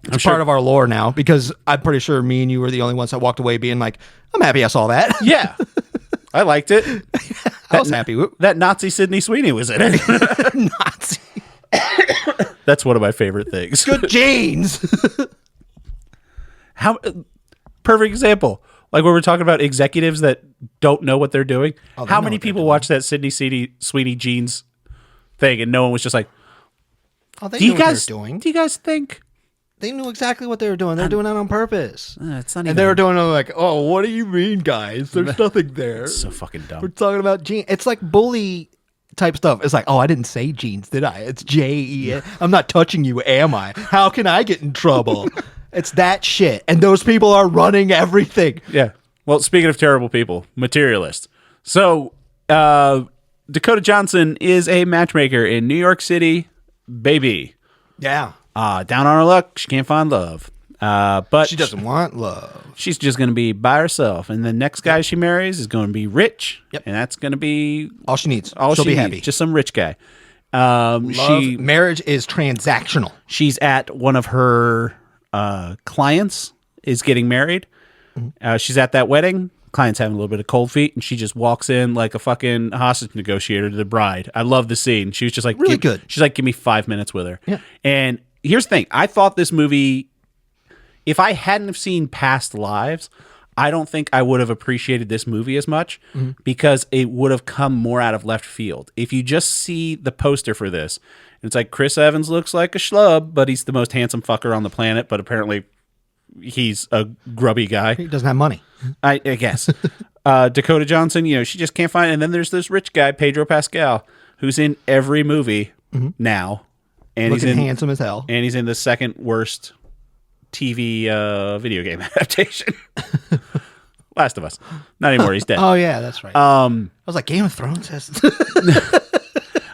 It's part of our lore now, because I'm pretty sure me and you were the only ones that walked away being like, I'm happy I saw that. Yeah. I liked it. I was happy. That Nazi Sydney Sweeney was in it. Nazi. That's one of my favorite things. Good genes. Perfect example. Like when we're talking about executives that don't know what they're doing. How many people watch that Sydney Sweeney jeans thing and no one was just like, do you guys think? They knew exactly what they were doing. They're doing that on purpose. It's not even. And they were doing it like, oh, what do you mean, guys? There's nothing there. It's so fucking dumb. We're talking about jeans. It's like bully type stuff. It's like, oh, I didn't say jeans, did I? It's J-E. I'm not touching you, am I? How can I get in trouble? It's that shit. And those people are running everything. Yeah. Well, speaking of terrible people, Materialists. So, Dakota Johnson is a matchmaker in New York City, baby. Yeah. Down on her luck, she can't find love. But she doesn't want love. She's just going to be by herself. And the next guy she marries is going to be rich. Yep. And that's going to be all she needs. She'll be happy. Just some rich guy. Marriage is transactional. She's at one of her clients is getting married. Mm-hmm. She's at that wedding. Client's having a little bit of cold feet, and she just walks in like a fucking hostage negotiator to the bride. I love the scene. She was just like, really good. She's like, give me 5 minutes with her. Yeah. And here's the thing. I thought this movie, if I hadn't have seen Past Lives, I don't think I would have appreciated this movie as much because it would have come more out of left field. If you just see the poster for this, it's like Chris Evans looks like a schlub, but he's the most handsome fucker on the planet, but apparently he's a grubby guy. He doesn't have money. I guess. Dakota Johnson, she just can't find. And then there's this rich guy, Pedro Pascal, who's in every movie now. And looking handsome as hell. And he's in the second worst TV video game adaptation. Last of Us. Not anymore. He's dead. Oh yeah, that's right. I was like, Game of Thrones has.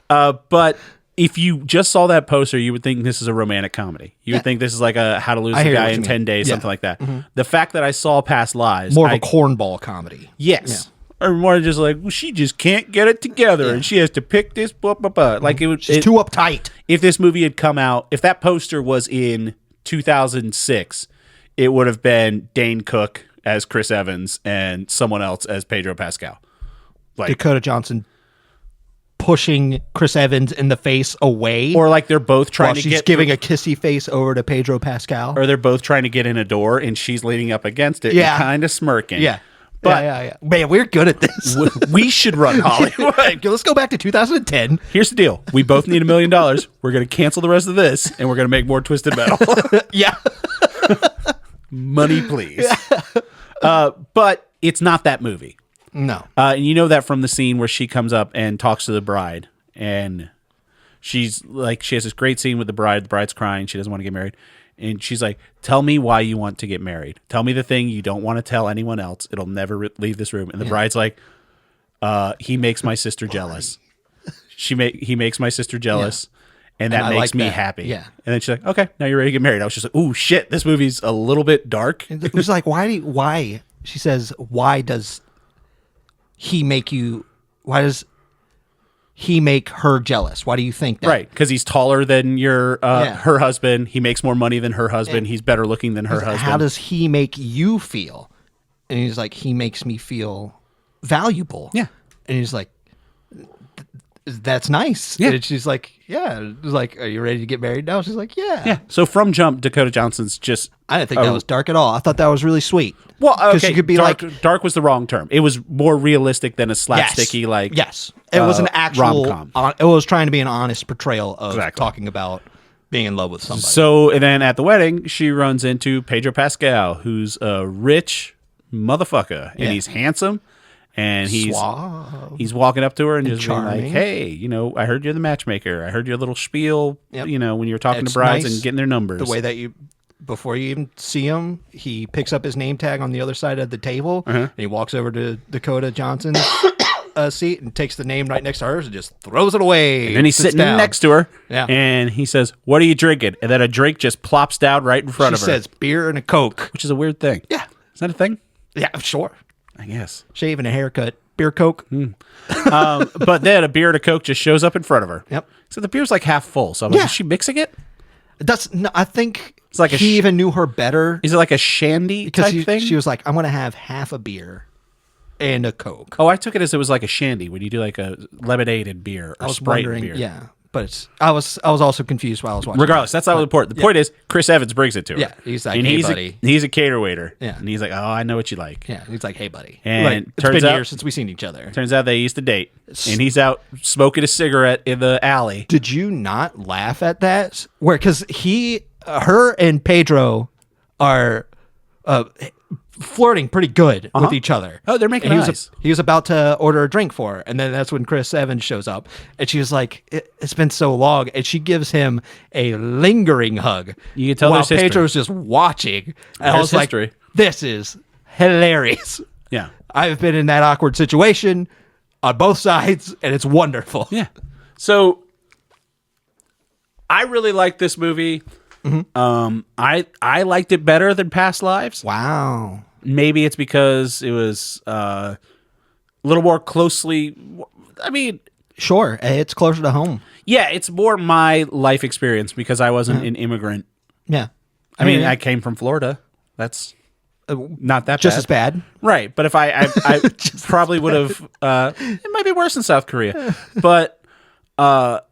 But if you just saw that poster, you would think this is a romantic comedy. You would think this is like a How to Lose a Guy in 10 Days, something like that. Mm-hmm. The fact that I saw Past Lives, more of a cornball comedy. Yes. Yeah. Or more just like, well, she just can't get it together, and she has to pick this. Blah, blah, blah. Like she's too uptight. If this movie had come out, if that poster was in 2006, it would have been Dane Cook as Chris Evans and someone else as Pedro Pascal. Like Dakota Johnson pushing Chris Evans in the face away, or like they're both trying to she's giving a kissy face over to Pedro Pascal, or they're both trying to get in a door and she's leaning up against it, and kind of smirking. Yeah, but man, we're good at this. We should run Hollywood. Let's go back to 2010. Here's the deal: we both need $1 million. We're going to cancel the rest of this, and we're going to make more Twisted Metal. Yeah, money, please. But it's not that movie. No. And you know that from the scene where she comes up and talks to the bride, and she's like, she has this great scene with the bride. The bride's crying. She doesn't want to get married. And she's like, tell me why you want to get married. Tell me the thing you don't want to tell anyone else. It'll never leave this room. And the bride's like, he makes my sister jealous. He makes my sister jealous. Yeah. And that makes me happy. Yeah. And then she's like, okay, now you're ready to get married. I was just like, ooh, shit, this movie's a little bit dark. It was like, why? She says, why does he make her jealous? Why do you think that? Right, because he's taller than her husband. He makes more money than her husband. He's better looking than her husband. How does he make you feel? And he's like, he makes me feel valuable. Yeah. And he's like, that's nice. Yeah. And she's like, yeah. It was like, are you ready to get married now? She's like, yeah. Yeah. So from jump, Dakota Johnson's just... I didn't think that was dark at all. I thought that was really sweet. Well, okay, she could be dark was the wrong term. It was more realistic than a slapsticky, Yes. It was an actual... rom-com. It was trying to be an honest portrayal of talking about being in love with somebody. So, and then at the wedding, she runs into Pedro Pascal, who's a rich motherfucker, and he's handsome. And he's walking up to her and just being like, hey, I heard you're the matchmaker. I heard your little spiel, when you were talking to brides and getting their numbers. The way that before you even see him, he picks up his name tag on the other side of the table, and he walks over to Dakota Johnson's seat and takes the name right next to hers and just throws it away. And then he's sitting next to her, yeah. And he says, what are you drinking? And then a drink just plops down right in front of her. She says, beer and a Coke. Which is a weird thing. Yeah. Is that a thing? Yeah, sure. I guess. Shave and a haircut. Beer, Coke. But then a beer and a Coke just shows up in front of her. Yep. So the beer's like half full. So I'm like, is she mixing it? I think it's like he even knew her better. Is it like a shandy type thing? She was like, I'm going to have half a beer and a Coke. Oh, I took it as it was like a shandy when you do like a lemonade and beer or Sprite and beer. Yeah. But I was also confused while I was watching. Regardless, that's not important. The point is, Chris Evans brings it to her. Yeah, he's like, hey, buddy. He's a cater waiter. Yeah. And he's like, oh, I know what you like. Yeah, he's like, hey, buddy. And it's been years since we've seen each other. Turns out they used to date. And he's out smoking a cigarette in the alley. Did you not laugh at that? Because her and Pedro are flirting pretty good with each other. Oh, they're making eyes. He was about to order a drink for her, and then that's when Chris Evans shows up, and she was like, it's been so long, and she gives him a lingering hug. You can tell while there's Pedro's just watching. And I was history. Like, this is hilarious. Yeah. I've been in that awkward situation on both sides, and it's wonderful. Yeah. So I really like this movie. Mm-hmm. I liked it better than Past Lives. Wow. Maybe it's because it was a little more closely. I mean, sure, it's closer to home. Yeah, it's more my life experience because I wasn't an immigrant. Yeah, I mean, I came from Florida. That's not that just bad. As bad. Right, but if I probably would have. It might be worse in South Korea, but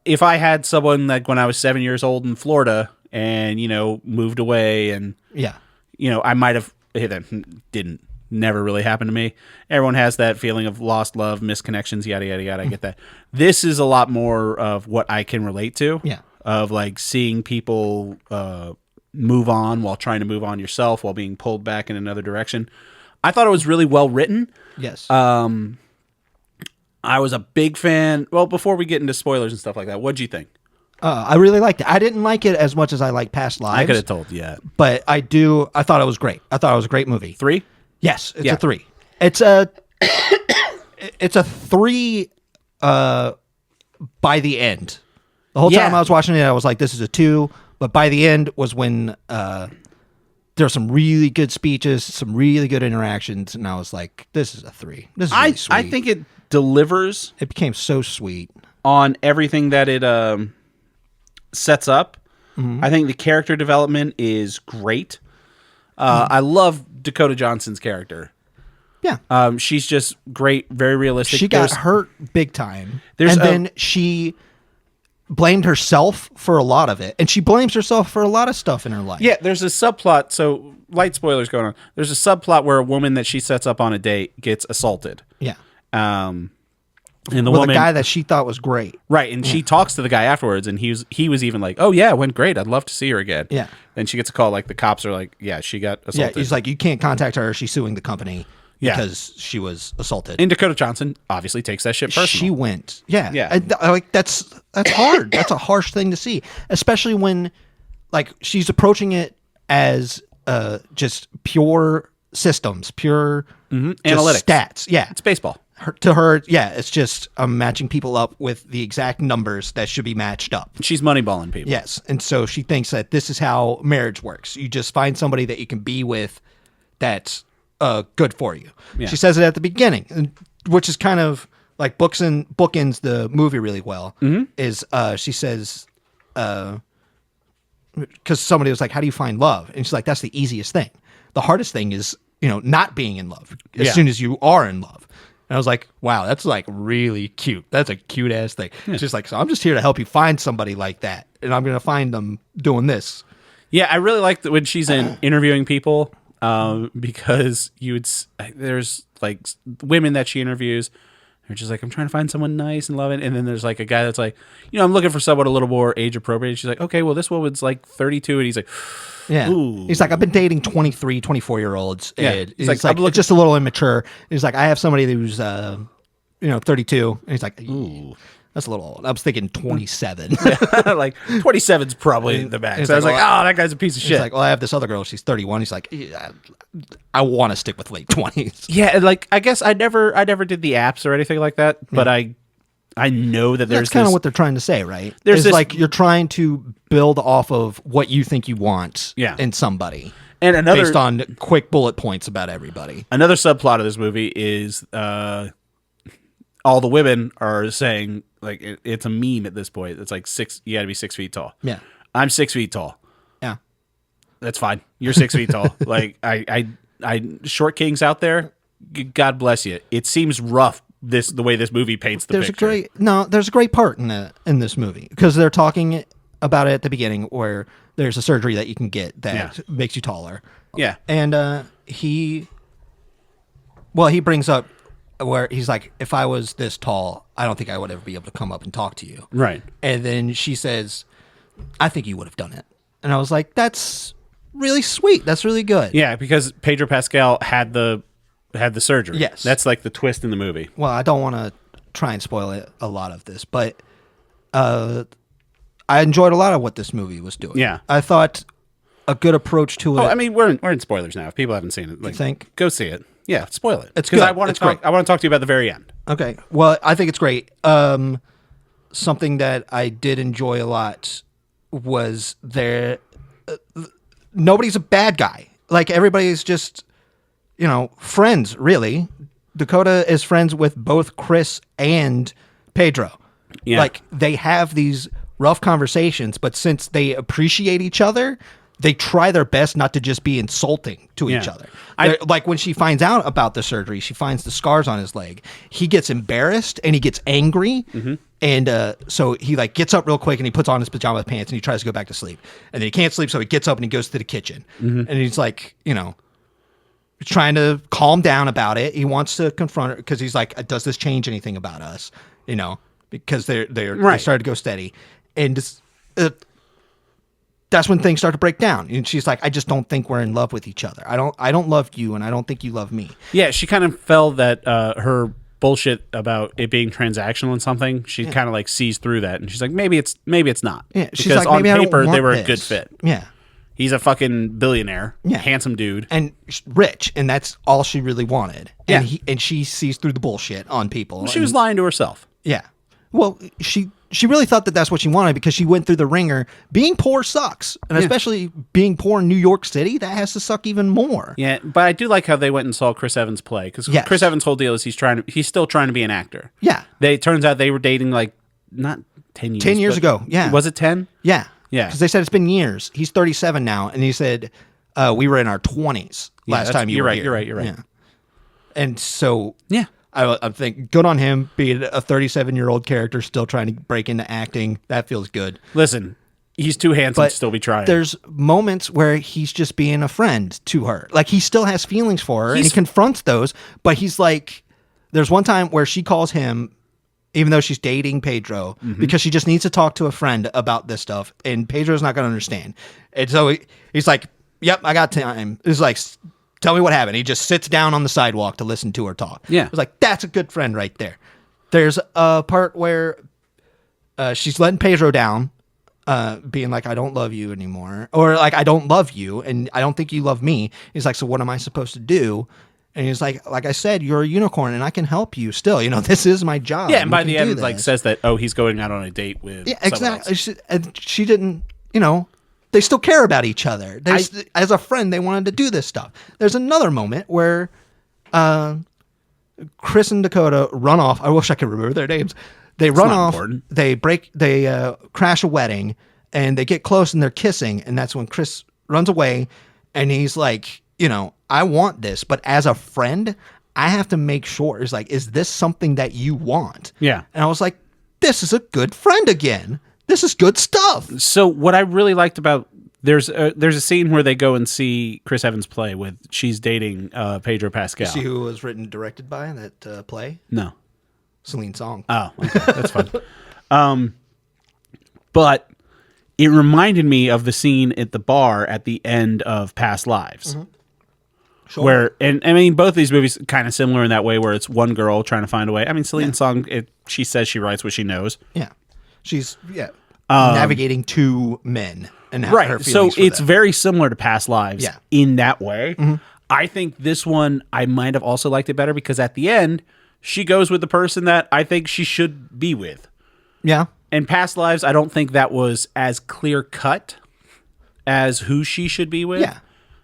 if I had someone like when I was 7 years old in Florida and moved away and I might have. That never really happened to me. Everyone has that feeling of lost love, misconnections, yada, yada, yada. I get that. This is a lot more of what I can relate to. Yeah. Of like seeing people move on while trying to move on yourself while being pulled back in another direction. I thought it was really well written. Yes. I was a big fan. Well, before we get into spoilers and stuff like that, what'd you think? I really liked it. I didn't like it as much as I like Past Lives. I could have told you that. But I thought it was great. I thought it was a great movie. 3? Yes, it's a 3. It's a 3 by the end. The whole time I was watching it, I was like, this is a 2. But by the end was when there were some really good speeches, some really good interactions, and I was like, this is a 3. This is really sweet. I think it delivers. It became so sweet. On everything that it sets up. Mm-hmm. I think the character development is great. I love Dakota Johnson's character. Yeah. She's just great, very realistic. She got hurt big time. Then she blamed herself for a lot of it. And she blames herself for a lot of stuff in her life. Yeah, there's a subplot. So, light spoilers going on. There's a subplot where a woman that she sets up on a date gets assaulted. Yeah. And the woman, a guy that she thought was great. Right. And she talks to the guy afterwards, and he was even like, oh, yeah, it went great. I'd love to see her again. Yeah. Then she gets a call, like, the cops are like, yeah, she got assaulted. Yeah, he's like, you can't contact her. She's suing the company. Because she was assaulted. And Dakota Johnson obviously takes that shit personal. She went. Yeah. Yeah. And, like, that's hard. That's a harsh thing to see. Especially when, like, she's approaching it as just pure systems, pure analytics. Stats. Yeah. It's baseball. To her, yeah, it's just matching people up with the exact numbers that should be matched up. She's moneyballing people. Yes. And so she thinks that this is how marriage works. You just find somebody that you can be with that's good for you. Yeah. She says it at the beginning, which is kind of like bookends the movie really well. Mm-hmm. Is she says, because somebody was like, how do you find love? And she's like, that's the easiest thing. The hardest thing is, not being in love as soon as you are in love. And I was like, wow, that's like really cute. That's a cute ass thing. Yeah. She's like, so I'm just here to help you find somebody like that. And I'm going to find them doing this. Yeah, I really like that when she's interviewing people. Because there's like women that she interviews, they're just like, I'm trying to find someone nice and loving. And then there's like a guy that's like, I'm looking for someone a little more age appropriate. She's like, okay, well, this woman's like 32. And he's like, yeah. Ooh. He's like, I've been dating 23, 24-year-olds. Yeah. He's like just a little immature. He's like, I have somebody who's, 32. And he's like, ooh. That's a little old. I was thinking 27. Like 27's probably the max. So I was like, oh, that guy's a piece of shit. He's like, well, I have this other girl. She's 31. He's like, yeah, I want to stick with late 20s. Yeah, like I guess I never did the apps or anything like that, but I know that there's that's kind of what they're trying to say, right? There's this, like you're trying to build off of what you think you want in somebody. And based on quick bullet points about everybody. Another subplot of this movie is all the women are saying, like, it's a meme at this point. It's like you got to be 6 feet tall. Yeah. I'm 6 feet tall. Yeah. That's fine. You're 6 feet tall. Like, I short kings out there, God bless you. It seems rough, the way this movie paints the picture. There's a great part in this movie because they're talking about it at the beginning where there's a surgery that you can get that makes you taller. Yeah. And he brings up where he's like, if I was this tall, I don't think I would ever be able to come up and talk to you. Right. And then she says, I think you would have done it. And I was like, that's really sweet. That's really good. Yeah, because Pedro Pascal had the surgery. Yes. That's like the twist in the movie. Well, I don't want to try and spoil a lot of this, but I enjoyed a lot of what this movie was doing. Yeah. I thought a good approach to it. Oh, I mean, we're in spoilers now. If people haven't seen it, like, you think? Go see it. Yeah, spoil it. It's good. I want to talk to you about the very end. Okay. Well, I think it's great. Something that I did enjoy a lot was nobody's a bad guy. Like, everybody's just, friends, really. Dakota is friends with both Chris and Pedro. Yeah. Like, they have these rough conversations, but since they appreciate each other, they try their best not to just be insulting to each other. Like when she finds out about the surgery, she finds the scars on his leg. He gets embarrassed and he gets angry. Mm-hmm. And so he like gets up real quick and he puts on his pajama pants and he tries to go back to sleep. And then he can't sleep, so he gets up and he goes to the kitchen. Mm-hmm. And he's like, trying to calm down about it. He wants to confront her because he's like, does this change anything about us? Because they started to go steady. And that's when things start to break down. And she's like, I just don't think we're in love with each other. I don't love you, and I don't think you love me. Yeah, she kind of felt that her bullshit about it being transactional and something, she kind of like sees through that, and she's like, maybe it's not. Yeah, she's because like, maybe on paper I don't want they were this. a good fit. Yeah. He's a fucking billionaire, handsome dude, and rich, and that's all she really wanted. Yeah. And she sees through the bullshit on people. Well, she was lying to herself. Yeah. Well, she really thought that that's what she wanted because she went through the ringer. Being poor sucks, and especially being poor in New York City, that has to suck even more. Yeah, but I do like how they went and saw Chris Evans play because Chris Evans' whole deal is he's still trying to be an actor. Yeah. It turns out they were dating like not 10 years. 10 years ago. Yeah. Was it 10? Yeah. Yeah. Because they said it's been years. He's 37 now, and he said we were in our 20s last time you were here. You're right. Yeah. And so yeah. I think good on him being a 37-year-old character still trying to break into acting. That feels good. Listen, he's too handsome to still be trying. There's moments where he's just being a friend to her. Like, he still has feelings for her, and he confronts those, but he's like, there's one time where she calls him, even though she's dating Pedro, because she just needs to talk to a friend about this stuff, and Pedro's not going to understand. And so he's like, yep, I got time. He's like, tell me what happened. He just sits down on the sidewalk to listen to her talk. Yeah. I was like, that's a good friend right there. There's a part where she's letting Pedro down, being like, I don't love you anymore. Or like, I don't love you, and I don't think you love me. He's like, so what am I supposed to do? And he's like I said, you're a unicorn, and I can help you still. You know, this is my job. Yeah, and by the end, like, says that, he's going out on a date with exactly. And she didn't, they still care about each other. As a friend, they wanted to do this stuff. There's another moment where Chris and Dakota run off. I wish I could remember their names. They run off. Important. They crash a wedding, and they get close, and they're kissing. And that's when Chris runs away, and he's like, I want this, but as a friend, I have to make sure. It's like, is this something that you want? Yeah. And I was like, this is a good friend again. This is good stuff. So what I really liked about there's a scene where they go and see Chris Evans play with she's dating Pedro Pascal. You see who was written and directed by that play? No. Celine Song. Oh, okay. That's fun. But it reminded me of the scene at the bar at the end of Past Lives. Mm-hmm. Sure. Where, and I mean, both of these movies kind of similar in that way, where it's one girl trying to find a way. I mean, Celine Song, she says she writes what she knows. Yeah, she's navigating two men, and right. Her so it's them. Very similar to Past Lives in that way. Mm-hmm. I think this one I might have also liked it better because at the end she goes with the person that I think she should be with. Yeah. In Past Lives, I don't think that was as clear cut as who she should be with. Yeah.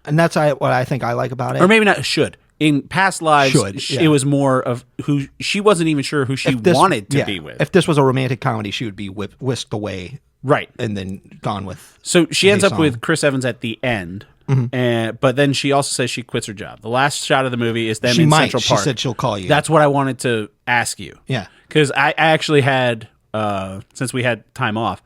And that's what I think I like about it. Or maybe not should. In Past Lives, it was more of who she wasn't even sure who she wanted to be with. If this was a romantic comedy, she would be whisked away. Right. And then gone with. So she ends up with Chris Evans at the end. Mm-hmm. But then she also says she quits her job. The last shot of the movie is them in Central Park. She said she'll call you. That's what I wanted to ask you. Yeah. Because I actually had, since we had time off,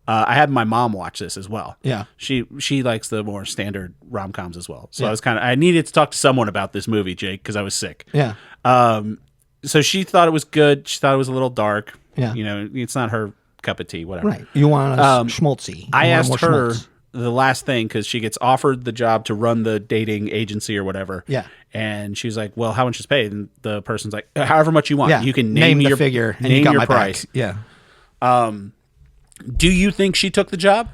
I had my mom watch this as well. Yeah. She likes the more standard rom-coms as well. So I needed to talk to someone about this movie, Jake, because I was sick. Yeah. So she thought it was good. She thought it was a little dark. Yeah. It's not her cup of tea, whatever. Right. You want a schmaltzy. I asked her the last thing because she gets offered the job to run the dating agency or whatever. Yeah. And she's like, well, how much is paid? And the person's like, however much you want. Yeah. You can name your the figure and name you got your my price. Back. Yeah. Do you think she took the job?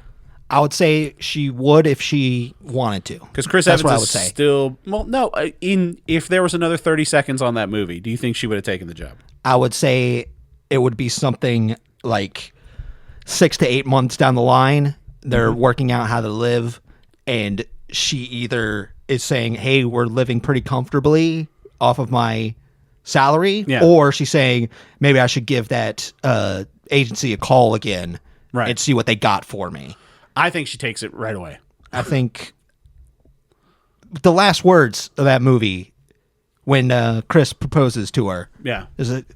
I would say she would if she wanted to. Because Chris Evans is still... Well, no. If there was another 30 seconds on that movie, do you think she would have taken the job? I would say it would be something like 6 to 8 months down the line. They're working out how to live, and she either is saying, hey, we're living pretty comfortably off of my salary, or she's saying, maybe I should give that agency a call again and see what they got for me. I think she takes it right away. I think the last words of that movie when Chris proposes to her is it,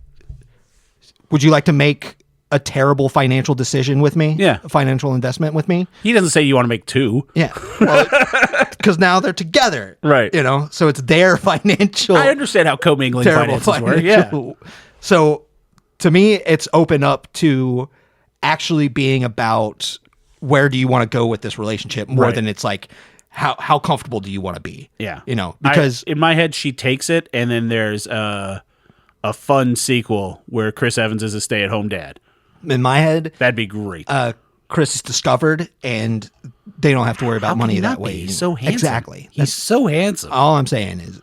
would you like to make a terrible financial decision with me? Yeah. A financial investment with me? He doesn't say you want to make two. Yeah. Well, because now they're together. Right. So it's their financial. I understand how commingling finances work. Yeah. So to me, it's open up to actually being about where do you want to go with this relationship more than it's like how comfortable do you want to be? Yeah. Because in my head, she takes it, and then there's a fun sequel where Chris Evans is a stay-at-home dad. In my head, that'd be great. Chris is discovered and they don't have to worry about money that way. He's so handsome. Exactly. He's so handsome. All I'm saying is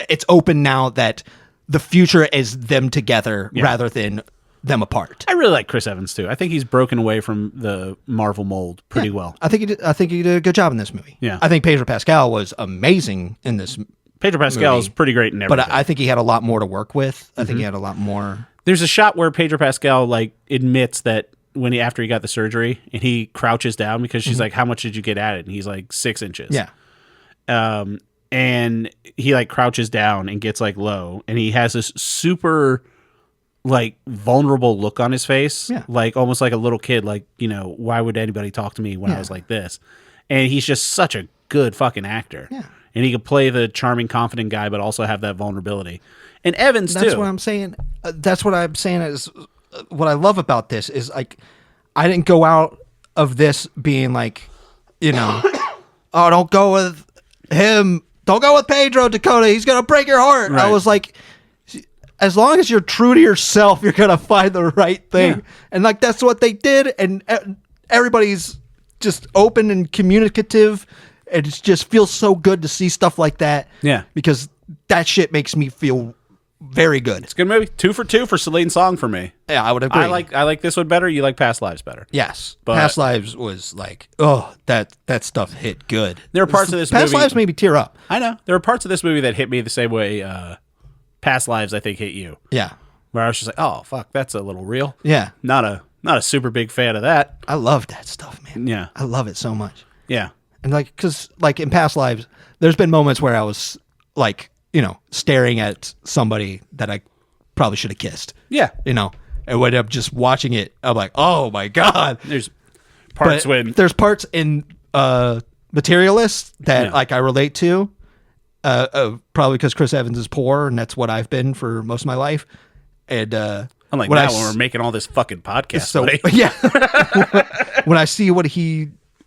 it's open now that the future is them together rather than them apart. I really like Chris Evans too. I think he's broken away from the Marvel mold pretty well. I think he did a good job in this movie. Yeah. I think Pedro Pascal was amazing in this Pedro Pascal is pretty great in everything. But I think he had a lot more to work with. I think he had a lot more. There's a shot where Pedro Pascal like admits that after he got the surgery and he crouches down because she's like, how much did you get at it? And he's like 6 inches. Yeah. And he like crouches down and gets like low and he has this super like vulnerable look on his face. Yeah. Like almost like a little kid. Like, why would anybody talk to me when I was like this? And he's just such a good fucking actor. Yeah. And he could play the charming, confident guy, but also have that vulnerability. And Evans, That's too. what I'm saying. That's what I'm saying is what I love about this is like, I didn't go out of this being like, oh, don't go with him. Don't go with Pedro, Dakota. He's going to break your heart. Right. I was like, as long as you're true to yourself, you're going to find the right thing. Yeah. And like, that's what they did. And everybody's just open and communicative. It just feels so good to see stuff like that. Yeah. Because that shit makes me feel very good. It's a good movie. 2 for 2 for Celine Song for me. Yeah, I would agree. I like this one better. You like Past Lives better. Yes. But Past Lives was like, that stuff hit good. There are parts of this movie. Past Lives made me tear up. I know. There are parts of this movie that hit me the same way Past Lives, I think, hit you. Yeah. Where I was just like, oh, fuck, that's a little real. Yeah. Not a super big fan of that. I love that stuff, man. Yeah. I love it so much. Yeah. And like, because like in Past Lives, there's been moments where I was like, staring at somebody that I probably should have kissed. Yeah. And when I'm just watching it, I'm like, oh my God. There's parts there's parts in Materialists that like I relate to, probably because Chris Evans is poor and that's what I've been for most of my life. And unlike when we're making all this fucking podcast. So yeah.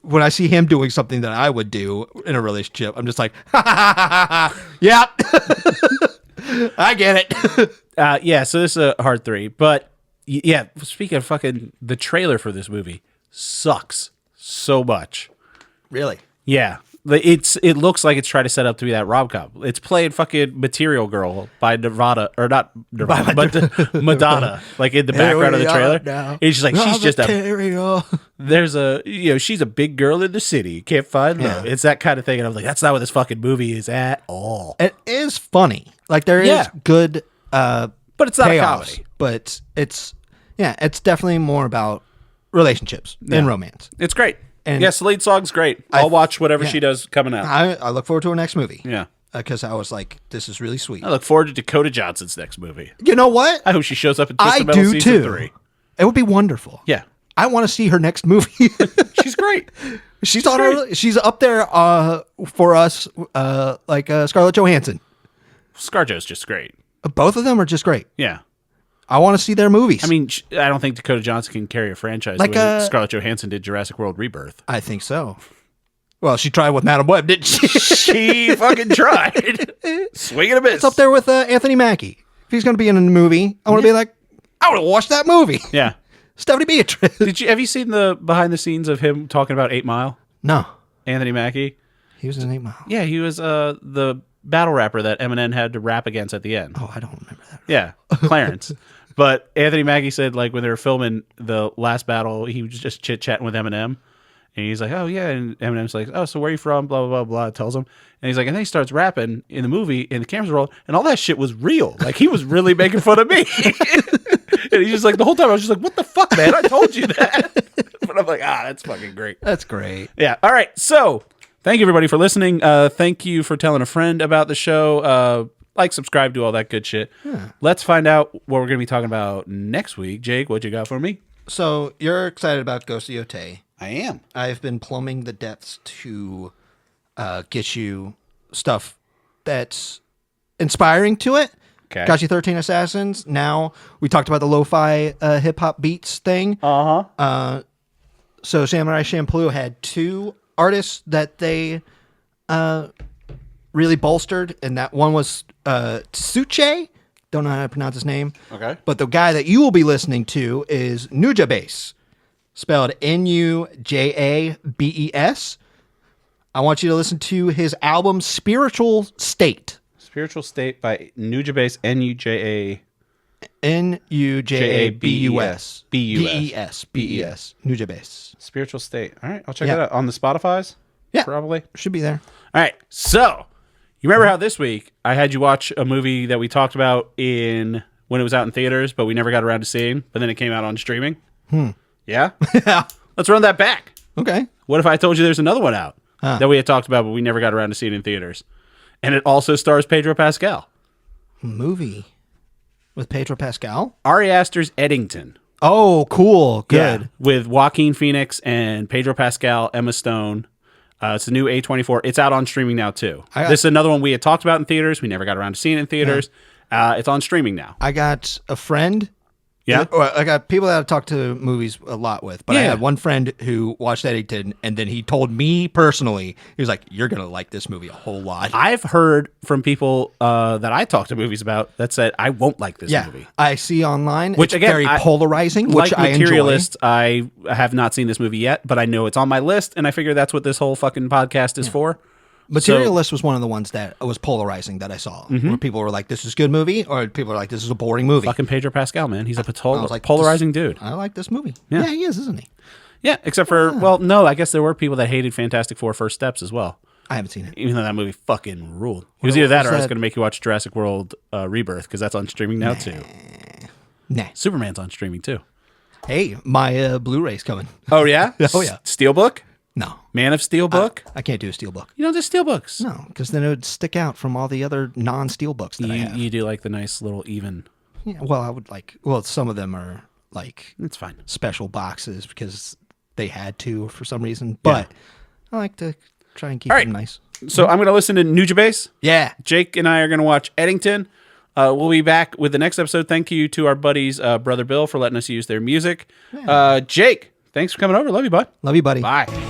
When I see him doing something that I would do in a relationship, I'm just like, yeah, I get it. Yeah, so this is a hard 3. But yeah, speaking of fucking, the trailer for this movie sucks so much. Really? Yeah. It looks like it's trying to set up to be that rom-com. It's playing fucking Material Girl by Nirvana, or not Nirvana, but Madonna, like in the background of the trailer. It's just like, she's a big girl in the city. Can't find love. It's that kind of thing. And I'm like, that's not what this fucking movie is at all. It is funny. Like there is good, but it's not a comedy. But it's definitely more about relationships and romance. It's great. And Celine Song's great. I'll watch whatever she does coming out. I look forward to her next movie. Yeah. Because I was like, this is really sweet. I look forward to Dakota Johnson's next movie. You know what? I hope she shows up in Twisted Metal Season 3. It would be wonderful. Yeah. I want to see her next movie. She's great. She's up there for us, like Scarlett Johansson. ScarJo's just great. Both of them are just great. Yeah. I want to see their movies. I mean, I don't think Dakota Johnson can carry a franchise like Scarlett Johansson did Jurassic World Rebirth. I think so. Well, she tried with Madam Web, didn't she? She fucking tried. Swing and a miss. It's up there with Anthony Mackie. If he's going to be in a movie, I want to be like, I want to watch that movie. Yeah. Stephanie Beatriz. Have you seen the behind the scenes of him talking about 8 Mile? No. Anthony Mackie? He was in 8 Mile. Yeah, he was the battle rapper that Eminem had to rap against at the end. Oh, I don't remember that. Yeah, Clarence. But Anthony Mackie said, like, when they were filming the last battle, he was just chit-chatting with Eminem. And he's like, oh, yeah. And Eminem's like, oh, so where are you from? Blah, blah, blah, blah. Tells him. And he's like, and then he starts rapping in the movie, and the cameras roll, and all that shit was real. Like, he was really making fun of me. And he's just like, the whole time I was just like, what the fuck, man? I told you that. But I'm like, that's fucking great. That's great. Yeah. All right. So thank you, everybody, for listening. Thank you for telling a friend about the show. Like, subscribe, do all that good shit. Yeah. Let's find out what we're going to be talking about next week. Jake, what you got for me? So you're excited about Ghost of Yotei. I am. I've been plumbing the depths to get you stuff that's inspiring to it. Okay. Got you 13 Assassins. Now, we talked about the lo-fi hip-hop beats thing. Uh-huh. So Samurai Champloo had 2 artists that they really bolstered, and that one was Tsuche. Don't know how to pronounce his name. Okay. But the guy that you will be listening to is Nujabase. spelled Nujabes. I want you to listen to his album Spiritual State. Spiritual State by Nujabes, Nujabes. Nujabes. Bes. Nujabes. Spiritual State. All right, I'll check that out. On the Spotify's? Yeah. Probably. Should be there. All right, so you remember how this week I had you watch a movie that we talked about when it was out in theaters, but we never got around to seeing, but then it came out on streaming? Yeah? Yeah. Let's run that back. Okay. What if I told you there's another one out that we had talked about, but we never got around to seeing in theaters? And it also stars Pedro Pascal. Movie with Pedro Pascal? Ari Aster's Eddington. Oh, cool. Good. Yeah, with Joaquin Phoenix and Pedro Pascal, Emma Stone. It's a new A24. It's out on streaming now, too. This is another one we had talked about in theaters. We never got around to seeing it in theaters. Yeah. It's on streaming now. I got a friend. Yeah. I got people that I talk to movies a lot with, but I had one friend who watched Eddington, and then he told me personally, he was like, "You're going to like this movie a whole lot." I've heard from people that I talk to movies about that said, I won't like this movie. I see online, which it's again, very polarizing, which like I Materialists, enjoy. I have not seen this movie yet, but I know it's on my list, and I figure that's what this whole fucking podcast is for. Materialist was one of the ones that was polarizing that I saw, where people were like, "This is a good movie," or people were like, "This is a boring movie." Fucking Pedro Pascal, man, he's a polarizing dude. I like this movie. Yeah, he is, isn't he? Yeah, except for no, I guess there were people that hated Fantastic Four: First Steps as well. I haven't seen it, even though that movie fucking ruled. It was either that or I was going to make you watch Jurassic World Rebirth because that's on streaming now too. Nah, Superman's on streaming too. Hey, my Blu-ray's coming. Oh yeah, oh yeah, Steelbook. No. Man of Steel book? I can't do a steel book. You don't do steel books? No, because then it would stick out from all the other non-steel books that I have. You do like the nice little even. Yeah, well, I would like, some of them are like it's fine special boxes because they had to for some reason. But I like to try and keep them nice. So I'm going to listen to Nujabes. Yeah. Jake and I are going to watch Eddington. We'll be back with the next episode. Thank you to our buddies, Brother Bill, for letting us use their music. Yeah. Jake, thanks for coming over. Love you, bud. Love you, buddy. Bye.